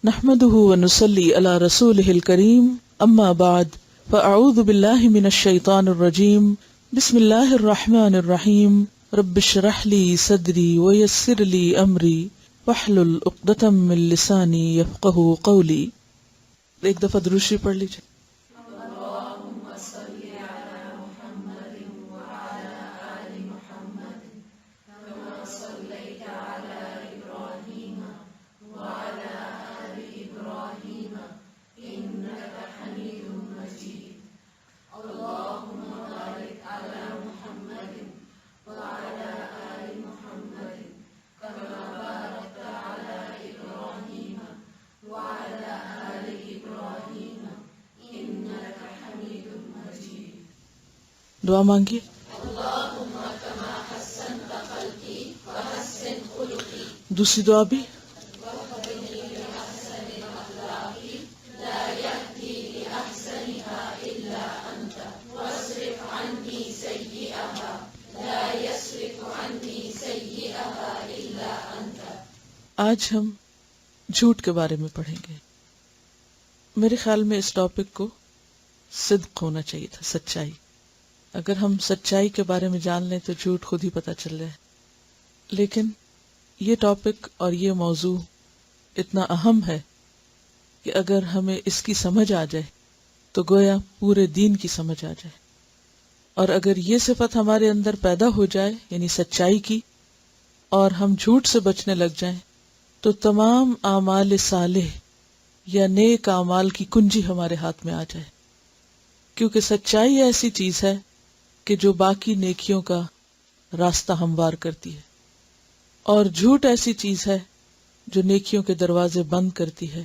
نحمده ونصلي على رسوله الكريم اما بعد فاعوذ بالله من الشيطان الرجيم بسم الله الرحمن الرحيم رب اشرح لي صدري ويسر لي امري واحلل عقدة من لساني يفقهوا قولي. ایک دفعہ درود شریف پڑھ لیجیے. دعا مانگیے. دوسری دعا بھی آج ہم جھوٹ کے بارے میں پڑھیں گے. میرے خیال میں اس ٹاپک کو صدق ہونا چاہیے تھا، سچائی. اگر ہم سچائی کے بارے میں جان لیں تو جھوٹ خود ہی پتہ چل جائے. لیکن یہ ٹاپک اور یہ موضوع اتنا اہم ہے کہ اگر ہمیں اس کی سمجھ آ جائے تو گویا پورے دین کی سمجھ آ جائے. اور اگر یہ صفت ہمارے اندر پیدا ہو جائے یعنی سچائی کی، اور ہم جھوٹ سے بچنے لگ جائیں تو تمام اعمال صالح یا نیک اعمال کی کنجی ہمارے ہاتھ میں آ جائے. کیونکہ سچائی ایسی چیز ہے کہ جو باقی نیکیوں کا راستہ ہموار کرتی ہے، اور جھوٹ ایسی چیز ہے جو نیکیوں کے دروازے بند کرتی ہے.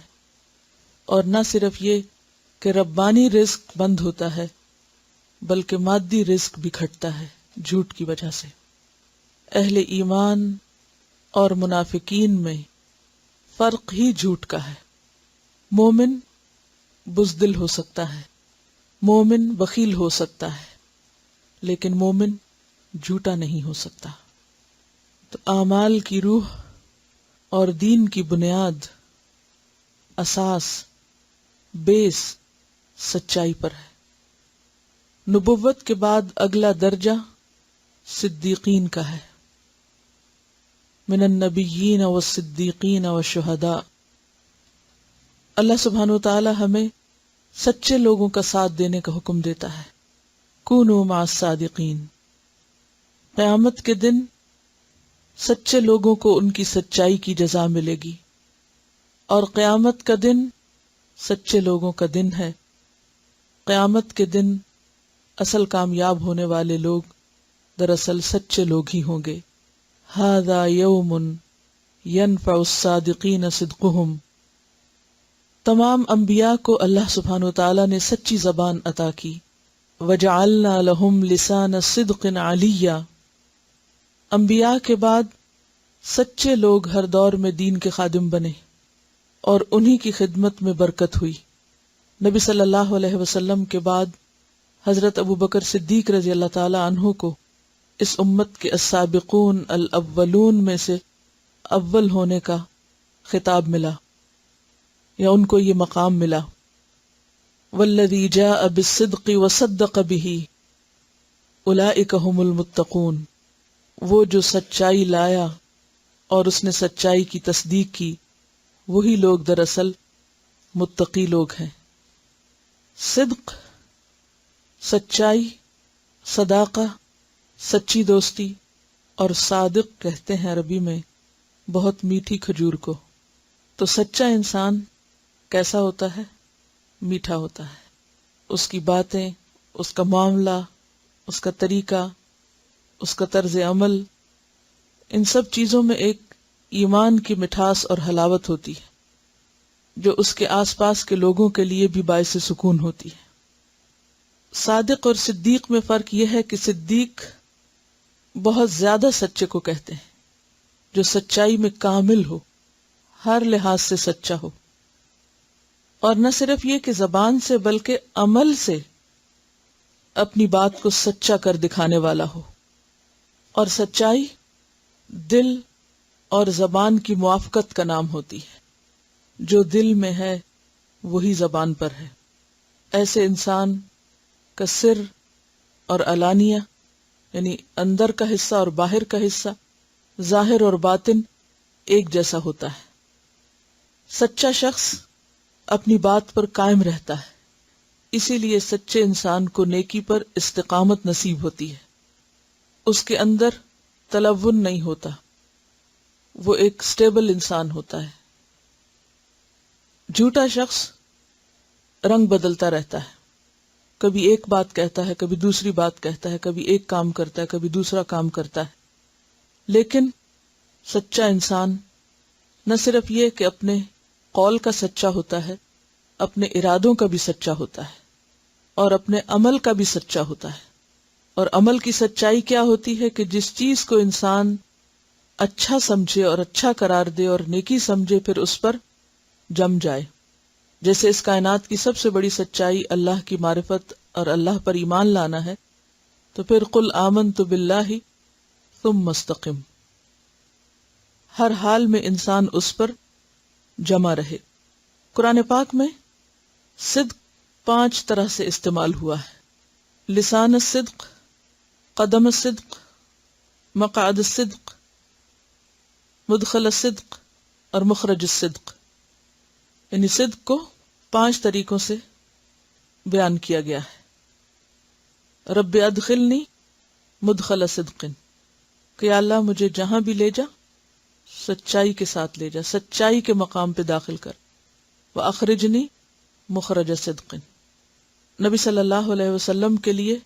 اور نہ صرف یہ کہ ربانی رزق بند ہوتا ہے بلکہ مادی رزق بھی گھٹتا ہے جھوٹ کی وجہ سے. اہل ایمان اور منافقین میں فرق ہی جھوٹ کا ہے. مومن بزدل ہو سکتا ہے، مومن بخیل ہو سکتا ہے، لیکن مومن جھوٹا نہیں ہو سکتا. تو اعمال کی روح اور دین کی بنیاد، اساس، بیس سچائی پر ہے. نبوت کے بعد اگلا درجہ صدیقین کا ہے. من النبیین والصدیقین والشہداء. اللہ سبحانہ وتعالی ہمیں سچے لوگوں کا ساتھ دینے کا حکم دیتا ہے. کونوا مع الصادقین. قیامت کے دن سچے لوگوں کو ان کی سچائی کی جزا ملے گی، اور قیامت کا دن سچے لوگوں کا دن ہے. قیامت کے دن اصل کامیاب ہونے والے لوگ دراصل سچے لوگ ہی ہوں گے. ھذا یوم ینفع الصادقین صدقہم. تمام انبیاء کو اللہ سبحانہ وتعالی نے سچی زبان عطا کی. وجعلنا لہم لسان صدق علیا. انبیاء کے بعد سچے لوگ ہر دور میں دین کے خادم بنے اور انہی کی خدمت میں برکت ہوئی. نبی صلی اللہ علیہ وسلم کے بعد حضرت ابوبکر صدیق رضی اللہ تعالی عنہ کو اس امت کے السابقون الاولون میں سے اول ہونے کا خطاب ملا، یا ان کو یہ مقام ملا. والذی جاء بالصدق وصدق به اولئک هم المتقون. وہ جو سچائی لایا اور اس نے سچائی کی تصدیق کی، وہی لوگ دراصل متقی لوگ ہیں. صدق، سچائی، صداقہ، سچی دوستی، اور صادق کہتے ہیں عربی میں بہت میٹھی کھجور کو. تو سچا انسان کیسا ہوتا ہے؟ میٹھا ہوتا ہے. اس کی باتیں، اس کا معاملہ، اس کا طریقہ، اس کا طرز عمل، ان سب چیزوں میں ایک ایمان کی مٹھاس اور حلاوت ہوتی ہے جو اس کے آس پاس کے لوگوں کے لیے بھی باعث سکون ہوتی ہے. صادق اور صدیق میں فرق یہ ہے کہ صدیق بہت زیادہ سچے کو کہتے ہیں، جو سچائی میں کامل ہو، ہر لحاظ سے سچا ہو، اور نہ صرف یہ کہ زبان سے بلکہ عمل سے اپنی بات کو سچا کر دکھانے والا ہو. اور سچائی دل اور زبان کی موافقت کا نام ہوتی ہے. جو دل میں ہے وہی زبان پر ہے. ایسے انسان کا سر اور علانیہ یعنی اندر کا حصہ اور باہر کا حصہ، ظاہر اور باطن ایک جیسا ہوتا ہے. سچا شخص اپنی بات پر قائم رہتا ہے، اسی لیے سچے انسان کو نیکی پر استقامت نصیب ہوتی ہے. اس کے اندر تلون نہیں ہوتا، وہ ایک سٹیبل انسان ہوتا ہے. جھوٹا شخص رنگ بدلتا رہتا ہے، کبھی ایک بات کہتا ہے، کبھی دوسری بات کہتا ہے، کبھی ایک کام کرتا ہے، کبھی دوسرا کام کرتا ہے. لیکن سچا انسان نہ صرف یہ کہ اپنے قول کا سچا ہوتا ہے، اپنے ارادوں کا بھی سچا ہوتا ہے اور اپنے عمل کا بھی سچا ہوتا ہے. اور عمل کی سچائی کیا ہوتی ہے کہ جس چیز کو انسان اچھا سمجھے اور اچھا قرار دے اور نیکی سمجھے پھر اس پر جم جائے. جیسے اس کائنات کی سب سے بڑی سچائی اللہ کی معرفت اور اللہ پر ایمان لانا ہے، تو پھر قل آمنت باللہ ثم استقم، ہر حال میں انسان اس پر جمع رہے. قرآن پاک میں صدق 5 طرح سے استعمال ہوا ہے: لسان الصدق، قدم الصدق، مقعد الصدق، مدخل الصدق اور مخرج الصدق. یعنی صدق کو 5 طریقوں سے بیان کیا گیا ہے. رب ادخلنی مدخل صدق، کہ یا اللہ مجھے جہاں بھی لے جا سچائی کے ساتھ لے جا، سچائی کے مقام پہ داخل کر. وَأَخْرِجْنِي مخرج صدق، نبی صلی اللہ علیہ وسلم کے لیے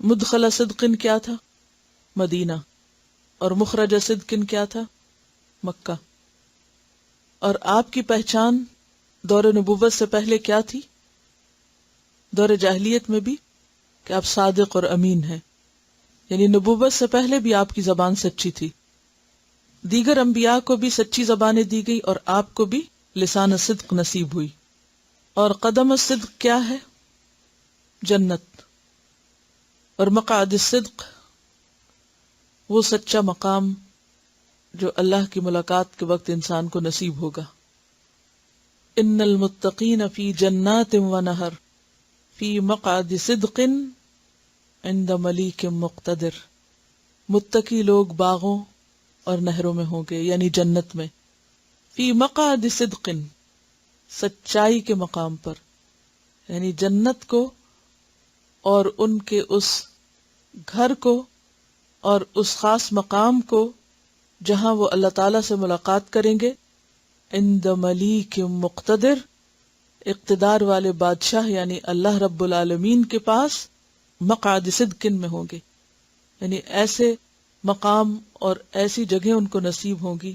مدخل صدق کیا تھا؟ مدینہ. اور مخرج صدق کیا تھا؟ مکہ. اور آپ کی پہچان دور نبوت سے پہلے کیا تھی؟ دور جاہلیت میں بھی کہ آپ صادق اور امین ہیں، یعنی نبوت سے پہلے بھی آپ کی زبان سچی تھی. دیگر انبیاء کو بھی سچی زبانیں دی گئی اور آپ کو بھی لسان صدق نصیب ہوئی. اور قدم الصدق کیا ہے؟ جنت. اور مقعد الصدق وہ سچا مقام جو اللہ کی ملاقات کے وقت انسان کو نصیب ہوگا. ان المتقین فی جنات ونہر فی مقعد صدق عند ملیک مقتدر. متقی لوگ باغوں اور نہروں میں ہوں گے، یعنی جنت میں. فی مقعد صدق، سچائی کے مقام پر، یعنی جنت کو اور ان کے اس گھر کو اور اس خاص مقام کو جہاں وہ اللہ تعالیٰ سے ملاقات کریں گے. عند ملیک مقتدر، اقتدار والے بادشاہ یعنی اللہ رب العالمین کے پاس مقعد صدق میں ہوں گے، یعنی ایسے مقام اور ایسی جگہیں ان کو نصیب ہوں گی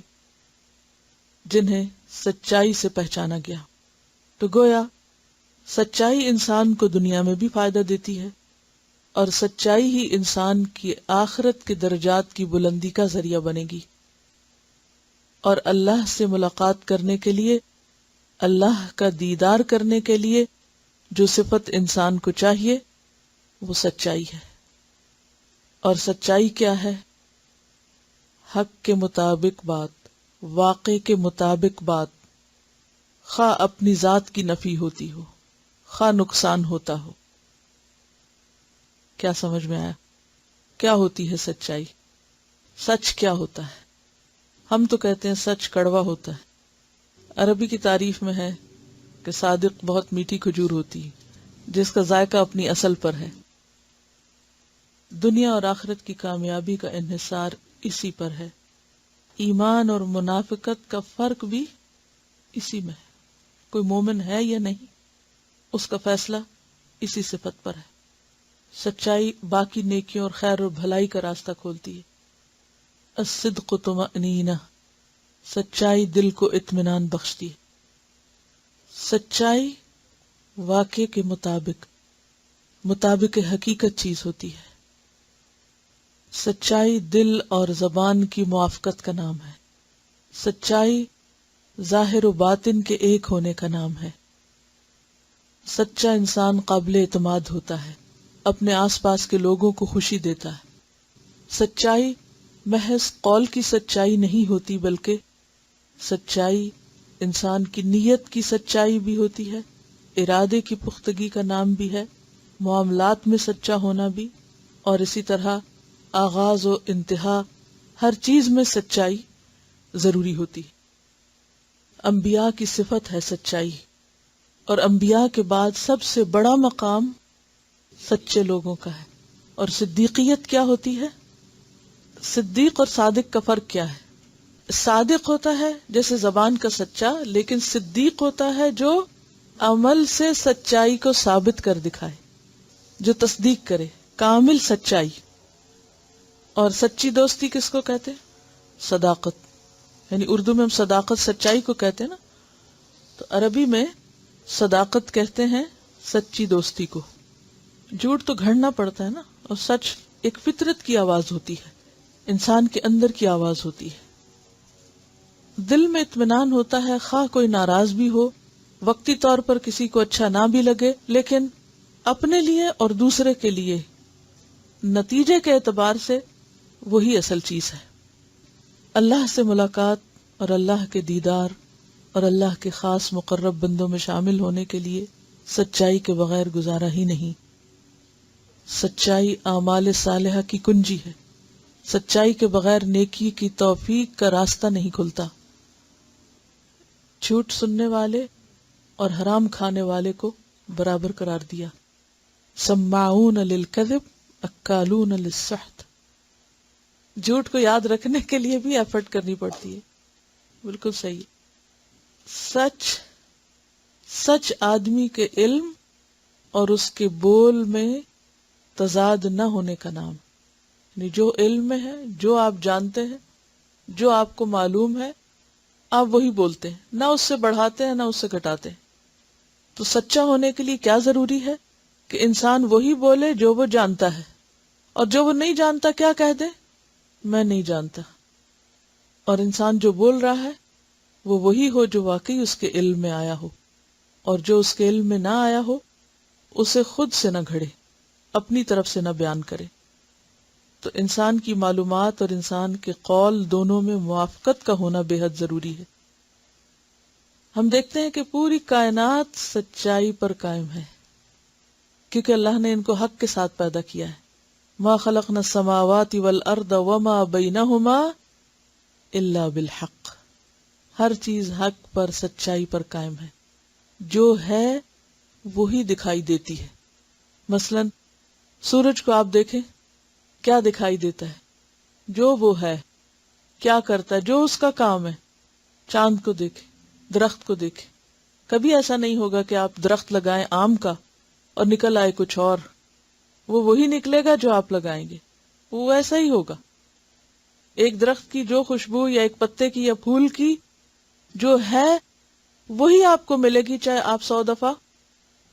جنہیں سچائی سے پہچانا گیا. تو گویا سچائی انسان کو دنیا میں بھی فائدہ دیتی ہے اور سچائی ہی انسان کی آخرت کے درجات کی بلندی کا ذریعہ بنے گی. اور اللہ سے ملاقات کرنے کے لیے، اللہ کا دیدار کرنے کے لیے جو صفت انسان کو چاہیے وہ سچائی ہے. اور سچائی کیا ہے؟ حق کے مطابق بات، واقع کے مطابق بات، خواہ اپنی ذات کی نفی ہوتی ہو، خواہ نقصان ہوتا ہو. کیا سمجھ میں آیا؟ کیا ہوتی ہے سچائی؟ سچ کیا ہوتا ہے؟ ہم تو کہتے ہیں سچ کڑوا ہوتا ہے. عربی کی تعریف میں ہے کہ صادق بہت میٹھی کھجور ہوتی ہے جس کا ذائقہ اپنی اصل پر ہے. دنیا اور آخرت کی کامیابی کا انحصار اسی پر ہے. ایمان اور منافقت کا فرق بھی اسی میں ہے. کوئی مومن ہے یا نہیں، اس کا فیصلہ اسی صفت پر ہے. سچائی باقی نیکیوں اور خیر اور بھلائی کا راستہ کھولتی ہے. الصدق طمأنینہ، سچائی دل کو اطمینان بخشتی ہے. سچائی واقع کے مطابق حقیقت چیز ہوتی ہے. سچائی دل اور زبان کی موافقت کا نام ہے. سچائی ظاہر و باطن کے ایک ہونے کا نام ہے. سچا انسان قابل اعتماد ہوتا ہے، اپنے آس پاس کے لوگوں کو خوشی دیتا ہے. سچائی محض قول کی سچائی نہیں ہوتی، بلکہ سچائی انسان کی نیت کی سچائی بھی ہوتی ہے، ارادے کی پختگی کا نام بھی ہے، معاملات میں سچا ہونا بھی، اور اسی طرح آغاز و انتہا ہر چیز میں سچائی ضروری ہوتی ہے۔ انبیاء کی صفت ہے سچائی، اور انبیاء کے بعد سب سے بڑا مقام سچے لوگوں کا ہے۔ اور صدیقیت کیا ہوتی ہے؟ صدیق اور صادق کا فرق کیا ہے؟ صادق ہوتا ہے جیسے زبان کا سچا، لیکن صدیق ہوتا ہے جو عمل سے سچائی کو ثابت کر دکھائے، جو تصدیق کرے، کامل سچائی۔ اور سچی دوستی کس کو کہتے ہیں؟ صداقت، یعنی اردو میں ہم صداقت سچائی کو کہتے ہیں نا، تو عربی میں صداقت کہتے ہیں سچی دوستی کو۔ جھوٹ تو گھڑنا پڑتا ہے نا، اور سچ ایک فطرت کی آواز ہوتی ہے، انسان کے اندر کی آواز ہوتی ہے۔ دل میں اطمینان ہوتا ہے، خواہ کوئی ناراض بھی ہو، وقتی طور پر کسی کو اچھا نہ بھی لگے، لیکن اپنے لیے اور دوسرے کے لیے نتیجے کے اعتبار سے وہی اصل چیز ہے۔ اللہ سے ملاقات اور اللہ کے دیدار اور اللہ کے خاص مقرب بندوں میں شامل ہونے کے لیے سچائی کے بغیر گزارا ہی نہیں۔ سچائی اعمال صالحہ کی کنجی ہے، سچائی کے بغیر نیکی کی توفیق کا راستہ نہیں کھلتا۔ جھوٹ سننے والے اور حرام کھانے والے کو برابر قرار دیا۔ سماعون للکذب اکالون للسحت۔ جھوٹ کو یاد رکھنے کے لیے بھی ایفرٹ کرنی پڑتی ہے، بالکل صحیح۔ سچ آدمی کے علم اور اس کے بول میں تضاد نہ ہونے کا نام، یعنی جو علم میں ہے، جو آپ جانتے ہیں، جو آپ کو معلوم ہے، آپ وہی بولتے ہیں، نہ اس سے بڑھاتے ہیں نہ اس سے گھٹاتے ہیں۔ تو سچا ہونے کے لیے کیا ضروری ہے کہ انسان وہی بولے جو وہ جانتا ہے، اور جو وہ نہیں جانتا کیا کہہ دے؟ میں نہیں جانتا۔ اور انسان جو بول رہا ہے وہ وہی ہو جو واقعی اس کے علم میں آیا ہو، اور جو اس کے علم میں نہ آیا ہو اسے خود سے نہ گھڑے، اپنی طرف سے نہ بیان کرے۔ تو انسان کی معلومات اور انسان کے قول دونوں میں موافقت کا ہونا بے حد ضروری ہے۔ ہم دیکھتے ہیں کہ پوری کائنات سچائی پر قائم ہے، کیونکہ اللہ نے ان کو حق کے ساتھ پیدا کیا ہے۔ ما خلقنا السماوات والارض وما بینہما الا بالحق۔ ہر چیز حق پر، سچائی پر قائم ہے، جو ہے وہی دکھائی دیتی ہے۔ مثلا سورج کو آپ دیکھیں، کیا دکھائی دیتا ہے؟ جو وہ ہے، کیا کرتا ہے، جو اس کا کام ہے۔ چاند کو دیکھیں، درخت کو دیکھیں، کبھی ایسا نہیں ہوگا کہ آپ درخت لگائیں آم کا اور نکل آئے کچھ اور، وہ وہی نکلے گا جو آپ لگائیں گے، وہ ایسا ہی ہوگا۔ ایک درخت کی جو خوشبو یا ایک پتے کی یا پھول کی جو ہے وہی آپ کو ملے گی، چاہے آپ 100 دفعہ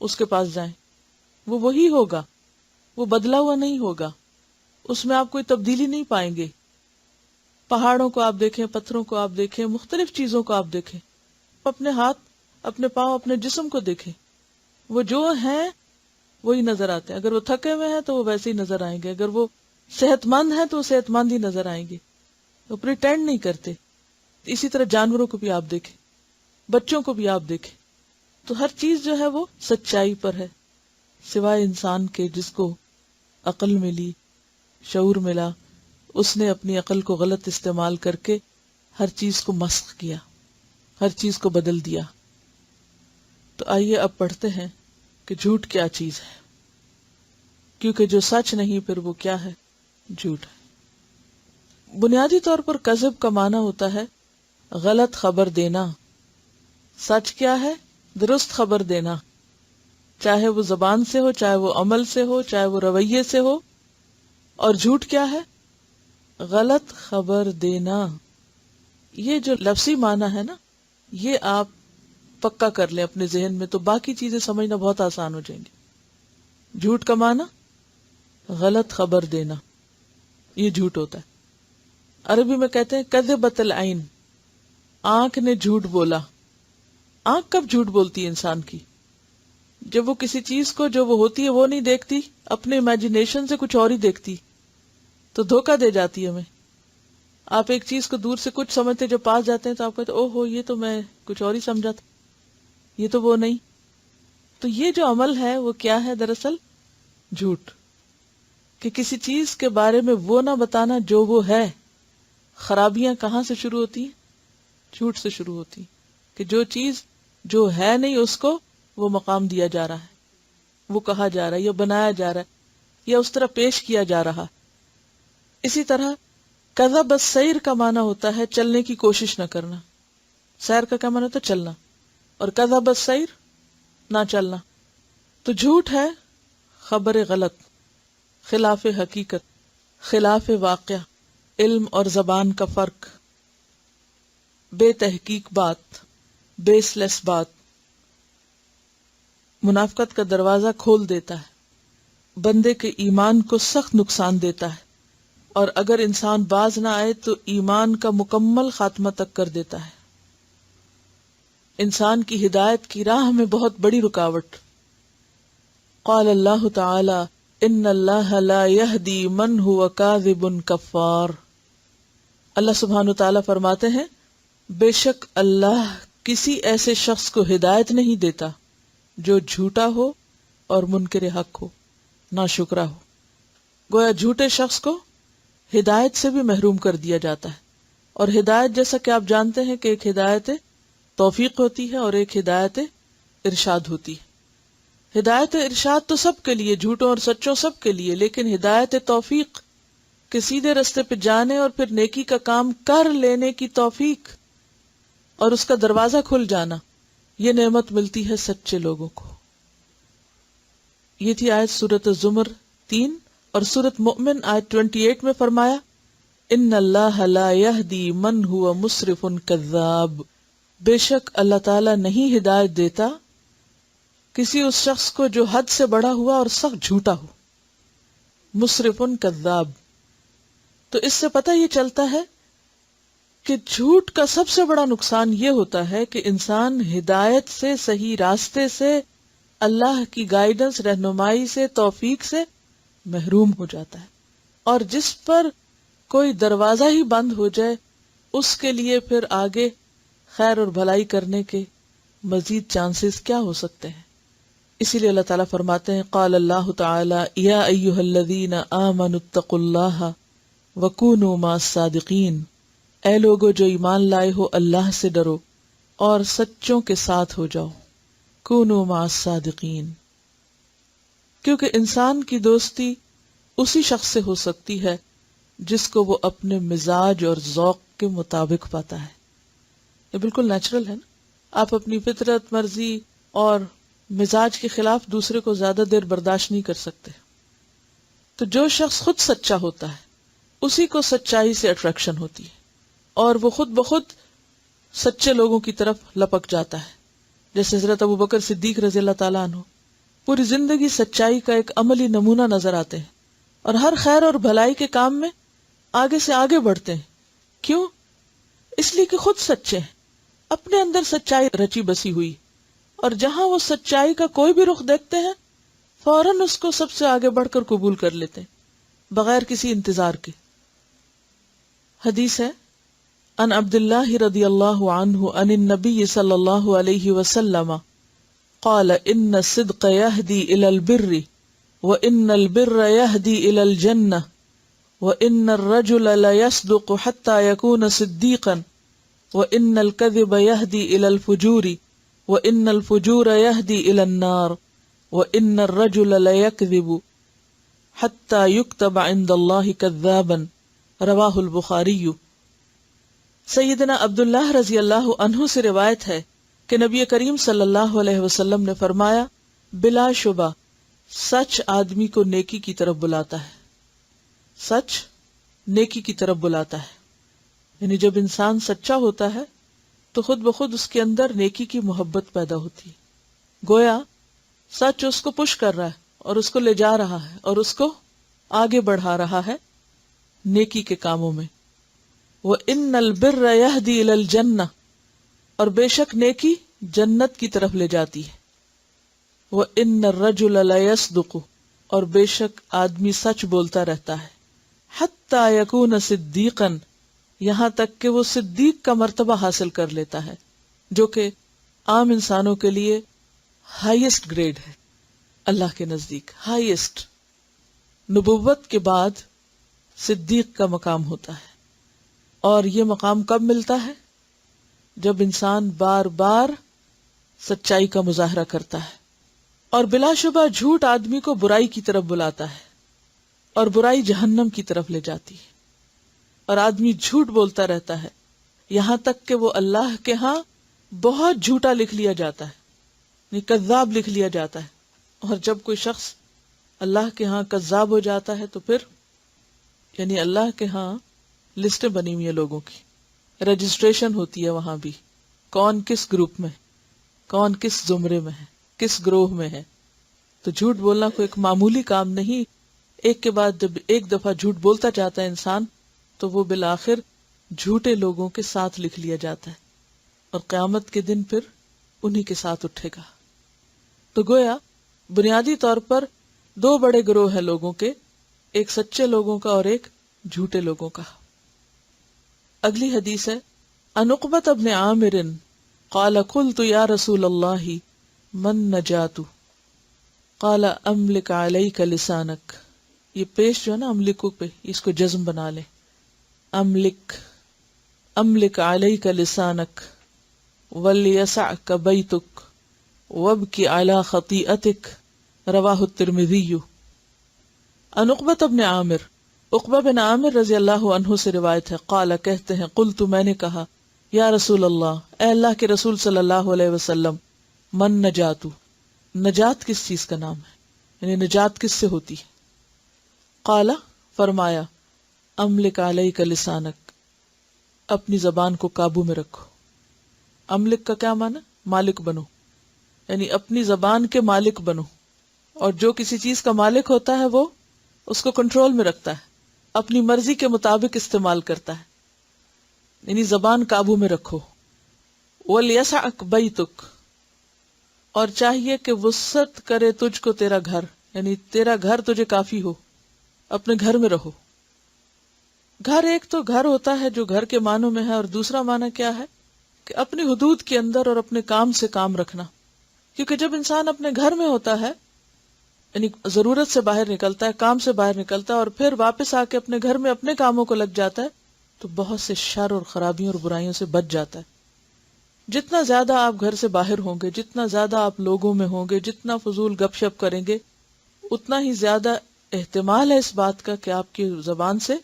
اس کے پاس جائیں، وہ وہی ہوگا، وہ بدلا ہوا نہیں ہوگا، اس میں آپ کوئی تبدیلی نہیں پائیں گے۔ پہاڑوں کو آپ دیکھیں، پتھروں کو آپ دیکھیں، مختلف چیزوں کو آپ دیکھیں، اپنے ہاتھ، اپنے پاؤں، اپنے جسم کو دیکھیں، وہ جو ہیں وہی نظر آتے ہیں۔ اگر وہ تھکے ہوئے ہیں تو وہ ویسے ہی نظر آئیں گے، اگر وہ صحت مند ہیں تو وہ صحت مند ہی نظر آئیں گے، وہ پریٹینڈ نہیں کرتے۔ اسی طرح جانوروں کو بھی آپ دیکھیں، بچوں کو بھی آپ دیکھیں، تو ہر چیز جو ہے وہ سچائی پر ہے، سوائے انسان کے جس کو عقل ملی، شعور ملا، اس نے اپنی عقل کو غلط استعمال کر کے ہر چیز کو مسخ کیا، ہر چیز کو بدل دیا۔ تو آئیے اب پڑھتے ہیں کہ جھوٹ کیا چیز ہے، کیونکہ جو سچ نہیں پھر وہ کیا ہے؟ جھوٹ ہے۔ بنیادی طور پر کذب کا معنی ہوتا ہے غلط خبر دینا۔ سچ کیا ہے؟ درست خبر دینا، چاہے وہ زبان سے ہو، چاہے وہ عمل سے ہو، چاہے وہ رویے سے ہو۔ اور جھوٹ کیا ہے؟ غلط خبر دینا۔ یہ جو لفظی معنی ہے نا، یہ آپ پکا کر لیں اپنے ذہن میں، تو باقی چیزیں سمجھنا بہت آسان ہو جائیں گی۔ جھوٹ کا معنی غلط خبر دینا، یہ جھوٹ ہوتا ہے۔ عربی میں کہتے ہیں کذبت العین، آنکھ نے جھوٹ بولا۔ آنکھ کب جھوٹ بولتی ہے انسان کی؟ جب وہ کسی چیز کو جو وہ ہوتی ہے وہ نہیں دیکھتی، اپنے امیجنیشن سے کچھ اور ہی دیکھتی، تو دھوکہ دے جاتی ہے ہمیں۔ آپ ایک چیز کو دور سے کچھ سمجھتے، جب پاس جاتے ہیں تو آپ کہتے او ہو یہ تو میں کچھ اور ہی سمجھا تھا، یہ تو وہ نہیں. تو یہ جو عمل ہے وہ کیا ہے؟ دراصل جھوٹ. کہ کسی چیز کے بارے میں وہ نہ بتانا جو وہ ہے. خرابیاں کہاں سے شروع ہوتی ہیں؟ جھوٹ سے شروع ہوتی ہیں. کہ جو چیز جو ہے نہیں اس کو وہ مقام دیا جا رہا ہے، وہ کہا جا رہا ہے یا بنایا جا رہا ہے یا اس طرح پیش کیا جا رہا. اسی طرح کذب السیر کا معنی ہوتا ہے چلنے کی کوشش نہ کرنا. سیر کا کیا معنی ہوتا ہے؟ چلنا. اور کذب السیر نہ چلنا. تو جھوٹ ہے خبر غلط، خلاف حقیقت، خلاف واقعہ، علم اور زبان کا فرق، بے تحقیق بات، بیس لیس بات. منافقت کا دروازہ کھول دیتا ہے، بندے کے ایمان کو سخت نقصان دیتا ہے، اور اگر انسان باز نہ آئے تو ایمان کا مکمل خاتمہ تک کر دیتا ہے. انسان کی ہدایت کی راہ میں بہت بڑی رکاوٹ. قال اللہ تعالی ان اللہ لا یہدی من هو کاذب کفار. اللہ سبحانہ وتعالی فرماتے ہیں بے شک اللہ کسی ایسے شخص کو ہدایت نہیں دیتا جو جھوٹا ہو اور منکر حق ہو، ناشکرا ہو. گویا جھوٹے شخص کو ہدایت سے بھی محروم کر دیا جاتا ہے. اور ہدایت جیسا کہ آپ جانتے ہیں کہ ایک ہدایت توفیق ہوتی ہے اور ایک ہدایت ارشاد ہوتی ہے. ہدایت ارشاد تو سب کے لیے، جھوٹوں اور سچوں سب کے لیے، لیکن ہدایت توفیق کہ سیدھے رستے پہ جانے اور پھر نیکی کا کام کر لینے کی توفیق اور اس کا دروازہ کھل جانا، یہ نعمت ملتی ہے سچے لوگوں کو. یہ تھی آیت سورۃ الزمر 3. اور سورۃ مؤمن آیت 28 میں فرمایا ان اللہ لا یہدی من هو مسرف کذاب. بے شک اللہ تعالی نہیں ہدایت دیتا کسی اس شخص کو جو حد سے بڑا ہوا اور سخت جھوٹا ہو. مسرف کذاب. تو اس سے پتہ یہ چلتا ہے کہ جھوٹ کا سب سے بڑا نقصان یہ ہوتا ہے کہ انسان ہدایت سے، صحیح راستے سے، اللہ کی گائیڈنس، رہنمائی سے، توفیق سے محروم ہو جاتا ہے. اور جس پر کوئی دروازہ ہی بند ہو جائے اس کے لیے پھر آگے خیر اور بھلائی کرنے کے مزید چانسز کیا ہو سکتے ہیں. اسی لیے اللہ تعالیٰ فرماتے ہیں قال اللہ تعالی یا ایھا الذین آمنوا اتقوا اللہ وکونوا مع الصادقین. اے لوگو جو ایمان لائے ہو اللہ سے ڈرو اور سچوں کے ساتھ ہو جاؤ. کونوا مع الصادقین. کیونکہ انسان کی دوستی اسی شخص سے ہو سکتی ہے جس کو وہ اپنے مزاج اور ذوق کے مطابق پاتا ہے. یہ بالکل نیچرل ہے نا. آپ اپنی فطرت، مرضی اور مزاج کے خلاف دوسرے کو زیادہ دیر برداشت نہیں کر سکتے. تو جو شخص خود سچا ہوتا ہے اسی کو سچائی سے اٹریکشن ہوتی ہے اور وہ خود بخود سچے لوگوں کی طرف لپک جاتا ہے. جیسے حضرت ابوبکر صدیق رضی اللہ تعالیٰ عنہ پوری زندگی سچائی کا ایک عملی نمونہ نظر آتے ہیں اور ہر خیر اور بھلائی کے کام میں آگے سے آگے بڑھتے ہیں. کیوں؟ اس لیے کہ خود سچے ہیں، اپنے اندر سچائی رچی بسی ہوئی، اور جہاں وہ سچائی کا کوئی بھی رخ دیکھتے ہیں فوراً اس کو سب سے آگے بڑھ کر قبول کر لیتے ہیں بغیر کسی انتظار کے. حدیث ہے ان عبد اللہ رضی اللہ عنہ عن النبی صلی اللہ علیہ وسلم قال ان الصدق يهدي الى البر وان البر يهدي الى الجنة وان الرجل لا يصدق حتى يكون صديقا وان الكذب يهدي الى الفجور وان الفجور يهدي الى النار وان الرجل لا يكذب حتى يكتب عند الله كذابا. رواہ البخاری. سیدنا عبداللہ رضی اللہ عنہ سے روایت ہے کہ نبی کریم صلی اللہ علیہ وسلم نے فرمایا بلا شبہ سچ آدمی کو نیکی کی طرف بلاتا ہے. سچ نیکی کی طرف بلاتا ہے. یعنی جب انسان سچا ہوتا ہے تو خود بخود اس کے اندر نیکی کی محبت پیدا ہوتی ہے. گویا سچ اس کو پش کر رہا ہے اور اس کو لے جا رہا ہے اور اس کو آگے بڑھا رہا ہے نیکی کے کاموں میں. وَإِنَّ الْبِرَّ يَهْدِي إِلَى الْجَنَّةِ. اور بے شک نیکی جنت کی طرف لے جاتی ہے. وَإِنَّ الرَّجُلَ لَيَصْدُقُ. اور بے شک آدمی سچ بولتا رہتا ہے. حَتَّى يَكُونَ صِدِّيقًا. یہاں تک کہ وہ صدیق کا مرتبہ حاصل کر لیتا ہے، جو کہ عام انسانوں کے لیے ہائیسٹ گریڈ ہے اللہ کے نزدیک، ہائیسٹ۔ نبوت کے بعد صدیق کا مقام ہوتا ہے، اور یہ مقام کب ملتا ہے؟ جب انسان بار بار سچائی کا مظاہرہ کرتا ہے، اور بلا شبہ جھوٹ آدمی کو برائی کی طرف بلاتا ہے، اور برائی جہنم کی طرف لے جاتی ہے، اور آدمی جھوٹ بولتا رہتا ہے یہاں تک کہ وہ اللہ کے ہاں بہت جھوٹا لکھ لیا جاتا ہے، یعنی کذاب لکھ لیا جاتا ہے۔ اور جب کوئی شخص اللہ کے ہاں کذاب ہو جاتا ہے تو پھر یعنی اللہ کے ہاں لسٹیں بنی ہوئی ہیں لوگوں کی، رجسٹریشن ہوتی ہے وہاں بھی، کون کس گروپ میں، کون کس زمرے میں ہے، کس گروہ میں ہے۔ تو جھوٹ بولنا کوئی ایک معمولی کام نہیں، ایک کے بعد جب ایک دفعہ جھوٹ بولتا جاتا ہے انسان تو وہ بالآخر جھوٹے لوگوں کے ساتھ لکھ لیا جاتا ہے، اور قیامت کے دن پھر انہی کے ساتھ اٹھے گا۔ تو گویا بنیادی طور پر دو بڑے گروہ ہیں لوگوں کے، ایک سچے لوگوں کا اور ایک جھوٹے لوگوں کا۔ اگلی حدیث ہے، عن عقبۃ بن عامر قال قلت یا رسول اللہ من نجات قال املک علیک لسانک۔ یہ پیش جو ہے نا املکو پہ، اس کو جزم بنا لیں، املک علیک لسانک ولیسعک بیتک وابکی علی خطیئتک، رواہ الترمذی۔ عن عقبۃ بن عامر، عقبہ بن عامر رضی اللہ عنہ سے روایت ہے، قال کہتے ہیں، قلت میں نے کہا، یا رسول اللہ، اے اللہ کے رسول صلی اللہ علیہ وسلم، من نجات، نجات کس چیز کا نام ہے، یعنی نجات کس سے ہوتی ہے؟ قال فرمایا، املک علیک لسانک، اپنی زبان کو قابو میں رکھو۔ املک کا کیا معنی؟ مالک بنو، یعنی اپنی زبان کے مالک بنو، اور جو کسی چیز کا مالک ہوتا ہے وہ اس کو کنٹرول میں رکھتا ہے، اپنی مرضی کے مطابق استعمال کرتا ہے، یعنی زبان قابو میں رکھو۔ وَلْيَسَعْكَ بَيْتُكَ، اور چاہیے کہ وسعت کرے تجھ کو تیرا گھر، یعنی تیرا گھر تجھے کافی ہو، اپنے گھر میں رہو۔ گھر ایک تو گھر ہوتا ہے جو گھر کے معنوں میں ہے، اور دوسرا معنی کیا ہے کہ اپنی حدود کے اندر اور اپنے کام سے کام رکھنا، کیونکہ جب انسان اپنے گھر میں ہوتا ہے، یعنی ضرورت سے باہر نکلتا ہے، کام سے باہر نکلتا ہے، اور پھر واپس آ کے اپنے گھر میں اپنے کاموں کو لگ جاتا ہے، تو بہت سے شر اور خرابیوں اور برائیوں سے بچ جاتا ہے۔ جتنا زیادہ آپ گھر سے باہر ہوں گے، جتنا زیادہ آپ لوگوں میں ہوں گے، جتنا فضول گپ شپ کریں گے، اتنا ہی زیادہ احتمال ہے اس بات کا کہ آپ کی زبان سے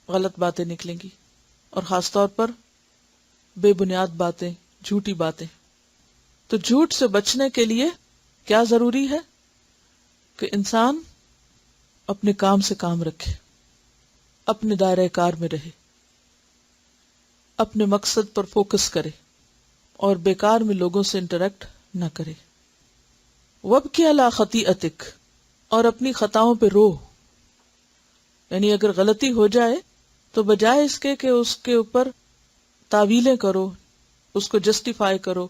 غلط باتیں نکلیں گی، اور خاص طور پر بے بنیاد باتیں، جھوٹی باتیں۔ تو جھوٹ سے بچنے کے لیے کیا ضروری ہے کہ انسان اپنے کام سے کام رکھے، اپنے دائرہ کار میں رہے، اپنے مقصد پر فوکس کرے، اور بیکار میں لوگوں سے انٹریکٹ نہ کرے۔ وابکی علی خطیئتک، اور اپنی خطاؤں پہ رو، یعنی اگر غلطی ہو جائے تو بجائے اس کے کہ اس کے اوپر تعویلیں کرو، اس کو جسٹیفائی کرو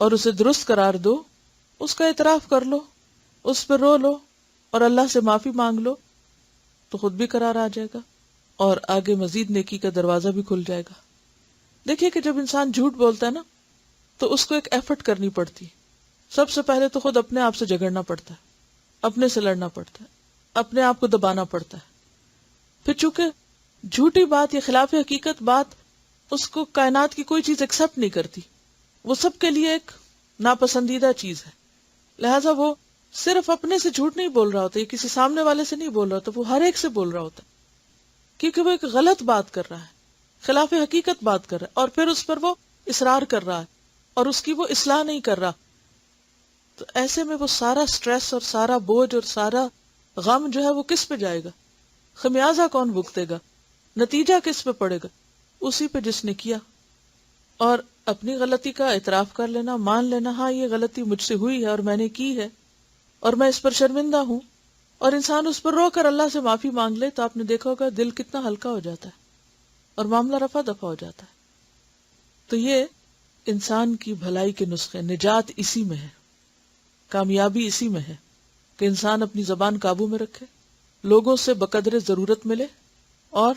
اور اسے درست قرار دو، اس کا اعتراف کر لو، اس پہ رو لو اور اللہ سے معافی مانگ لو، تو خود بھی قرار آ جائے گا اور آگے مزید نیکی کا دروازہ بھی کھل جائے گا۔ دیکھیے کہ جب انسان جھوٹ بولتا ہے نا تو اس کو ایک ایفرٹ کرنی پڑتی ہے۔ سب سے پہلے تو خود اپنے آپ سے جھگڑنا پڑتا ہے، اپنے سے لڑنا پڑتا ہے، اپنے آپ کو دبانا پڑتا ہے۔ پھر چونکہ جھوٹی بات یا خلاف حقیقت بات اس کو کائنات کی کوئی چیز ایکسپٹ نہیں کرتی، وہ سب کے لیے ایک ناپسندیدہ چیز ہے، لہٰذا وہ صرف اپنے سے جھوٹ نہیں بول رہا ہوتا، یہ کسی سامنے والے سے نہیں بول رہا ہوتا، وہ ہر ایک سے بول رہا ہوتا، کیونکہ وہ ایک غلط بات کر رہا ہے، خلاف حقیقت بات کر رہا ہے، اور پھر اس پر وہ اصرار کر رہا ہے اور اس کی وہ اصلاح نہیں کر رہا۔ تو ایسے میں وہ سارا سٹریس اور سارا بوجھ اور سارا غم جو ہے وہ کس پہ جائے گا؟ خمیازہ کون بھگتے گا؟ نتیجہ کس پہ پڑے گا؟ اسی پہ جس نے کیا۔ اور اپنی غلطی کا اعتراف کر لینا، مان لینا، ہاں یہ غلطی مجھ سے ہوئی ہے اور میں نے کی ہے اور میں اس پر شرمندہ ہوں، اور انسان اس پر رو کر اللہ سے معافی مانگ لے، تو آپ نے دیکھا ہوگا دل کتنا ہلکا ہو جاتا ہے اور معاملہ رفع دفع ہو جاتا ہے۔ تو یہ انسان کی بھلائی کے نسخے، نجات اسی میں ہے، کامیابی اسی میں ہے کہ انسان اپنی زبان قابو میں رکھے، لوگوں سے بقدر ضرورت ملے، اور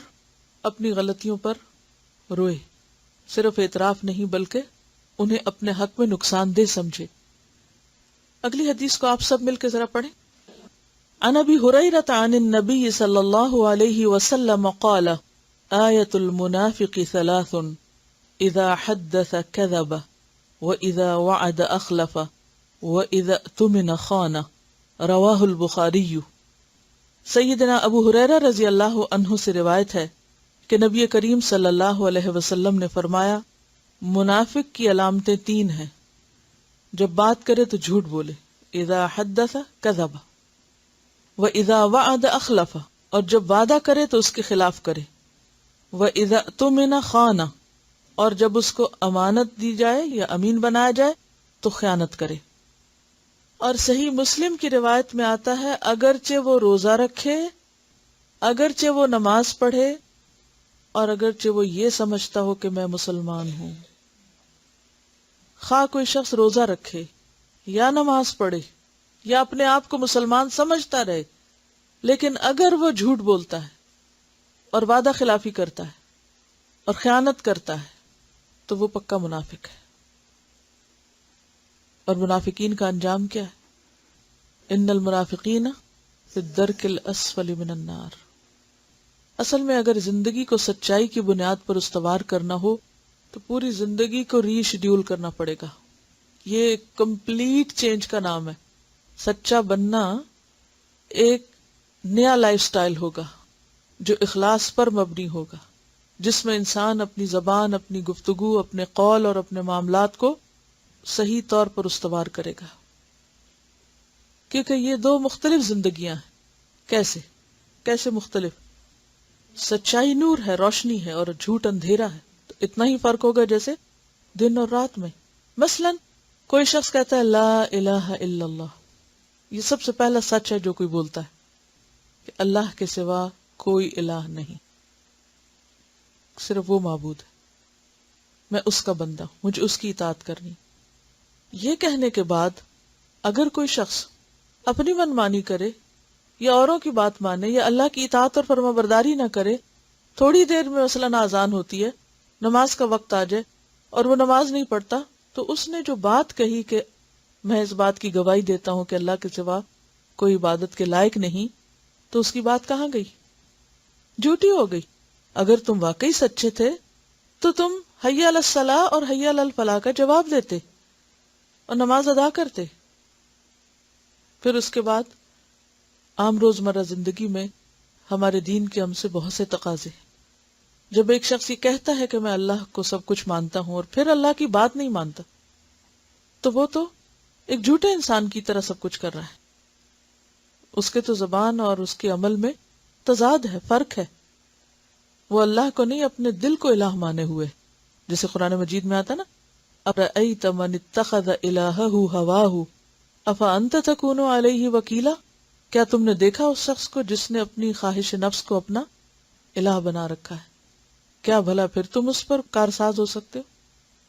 اپنی غلطیوں پر روئے، صرف اعتراف نہیں بلکہ انہیں اپنے حق میں نقصان دہ سمجھے۔ اگلی حدیث کو آپ سب مل کے ذرا پڑھیں۔ عن ابی ہریرہ عن النبی صلی اللہ علیہ وسلم قال آیۃ المنافق ثلاث اذا حدث کذب واذا وعد اخلف واذا اؤتمن خان، رواہ البخاری۔ سیدنا ابو ہریرہ رضی اللہ عنہ سے روایت ہے کہ نبی کریم صلی اللہ علیہ وسلم نے فرمایا، منافق کی علامتیں تین ہیں، جب بات کرے تو جھوٹ بولے، اذا حدث کذب، واذا وعد اخلف، اور جب وعدہ کرے تو اس کے خلاف کرے، واذا اؤتمن خان، اور جب اس کو امانت دی جائے یا امین بنایا جائے تو خیانت کرے۔ اور صحیح مسلم کی روایت میں آتا ہے، اگرچہ وہ روزہ رکھے، اگرچہ وہ نماز پڑھے، اور اگرچہ وہ یہ سمجھتا ہو کہ میں مسلمان ہوں۔ خواہ کوئی شخص روزہ رکھے یا نماز پڑھے یا اپنے آپ کو مسلمان سمجھتا رہے، لیکن اگر وہ جھوٹ بولتا ہے اور وعدہ خلافی کرتا ہے اور خیانت کرتا ہے تو وہ پکا منافق ہے۔ اور منافقین کا انجام کیا ہے؟ ان المنافقین فی الدرک الاسفل من النار۔ اصل میں اگر زندگی کو سچائی کی بنیاد پر استوار کرنا ہو تو پوری زندگی کو ری شیڈیول کرنا پڑے گا۔ یہ کمپلیٹ چینج کا نام ہے۔ سچا بننا ایک نیا لائف سٹائل ہوگا جو اخلاص پر مبنی ہوگا، جس میں انسان اپنی زبان، اپنی گفتگو، اپنے قول اور اپنے معاملات کو صحیح طور پر استوار کرے گا، کیونکہ یہ دو مختلف زندگیاں ہیں۔ کیسے مختلف؟ سچائی نور ہے، روشنی ہے، اور جھوٹ اندھیرا ہے، تو اتنا ہی فرق ہوگا جیسے دن اور رات میں۔ مثلا کوئی شخص کہتا ہے لا الہ الا اللہ، یہ سب سے پہلا سچ ہے جو کوئی بولتا ہے کہ اللہ کے سوا کوئی الہ نہیں، صرف وہ معبود ہے، میں اس کا بندہ ہوں، مجھے اس کی اطاعت کرنی۔ یہ کہنے کے بعد اگر کوئی شخص اپنی منمانی کرے یا اوروں کی بات مانے یا اللہ کی اطاعت اور فرما برداری نہ کرے، تھوڑی دیر میں مثلاً اذان ہوتی ہے، نماز کا وقت آ جائے اور وہ نماز نہیں پڑھتا، تو اس نے جو بات کہی کہ میں اس بات کی گواہی دیتا ہوں کہ اللہ کے سوا کوئی عبادت کے لائق نہیں، تو اس کی بات کہاں گئی؟ جھوٹی ہو گئی۔ اگر تم واقعی سچے تھے تو تم حی علی الصلاۃ اور حی علی الفلاح کا جواب دیتے اور نماز ادا کرتے۔ پھر اس کے بعد عام روزمرہ زندگی میں ہمارے دین کے ہم سے بہت سے تقاضے ہیں۔ جب ایک شخص یہ کہتا ہے کہ میں اللہ کو سب کچھ مانتا ہوں اور پھر اللہ کی بات نہیں مانتا، تو وہ تو ایک جھوٹے انسان کی طرح سب کچھ کر رہا ہے۔ اس کے تو زبان اور اس کے عمل میں تضاد ہے، فرق ہے۔ وہ اللہ کو نہیں، اپنے دل کو الہ مانے ہوئے، جیسے قرآن مجید میں آتا نا، اَرَأَيْتَ مَنِ اتَّخَذَ إِلَٰهَهُ هَوَاهُ أَفَأَنْتَ تَكُونُ عَلَيْهِ وَكِيلًا، کیا تم نے دیکھا اس شخص کو جس نے اپنی خواہش نفس کو اپنا الہ بنا رکھا ہے؟ کیا بھلا پھر تم اس پر کارساز ہو سکتے ہو؟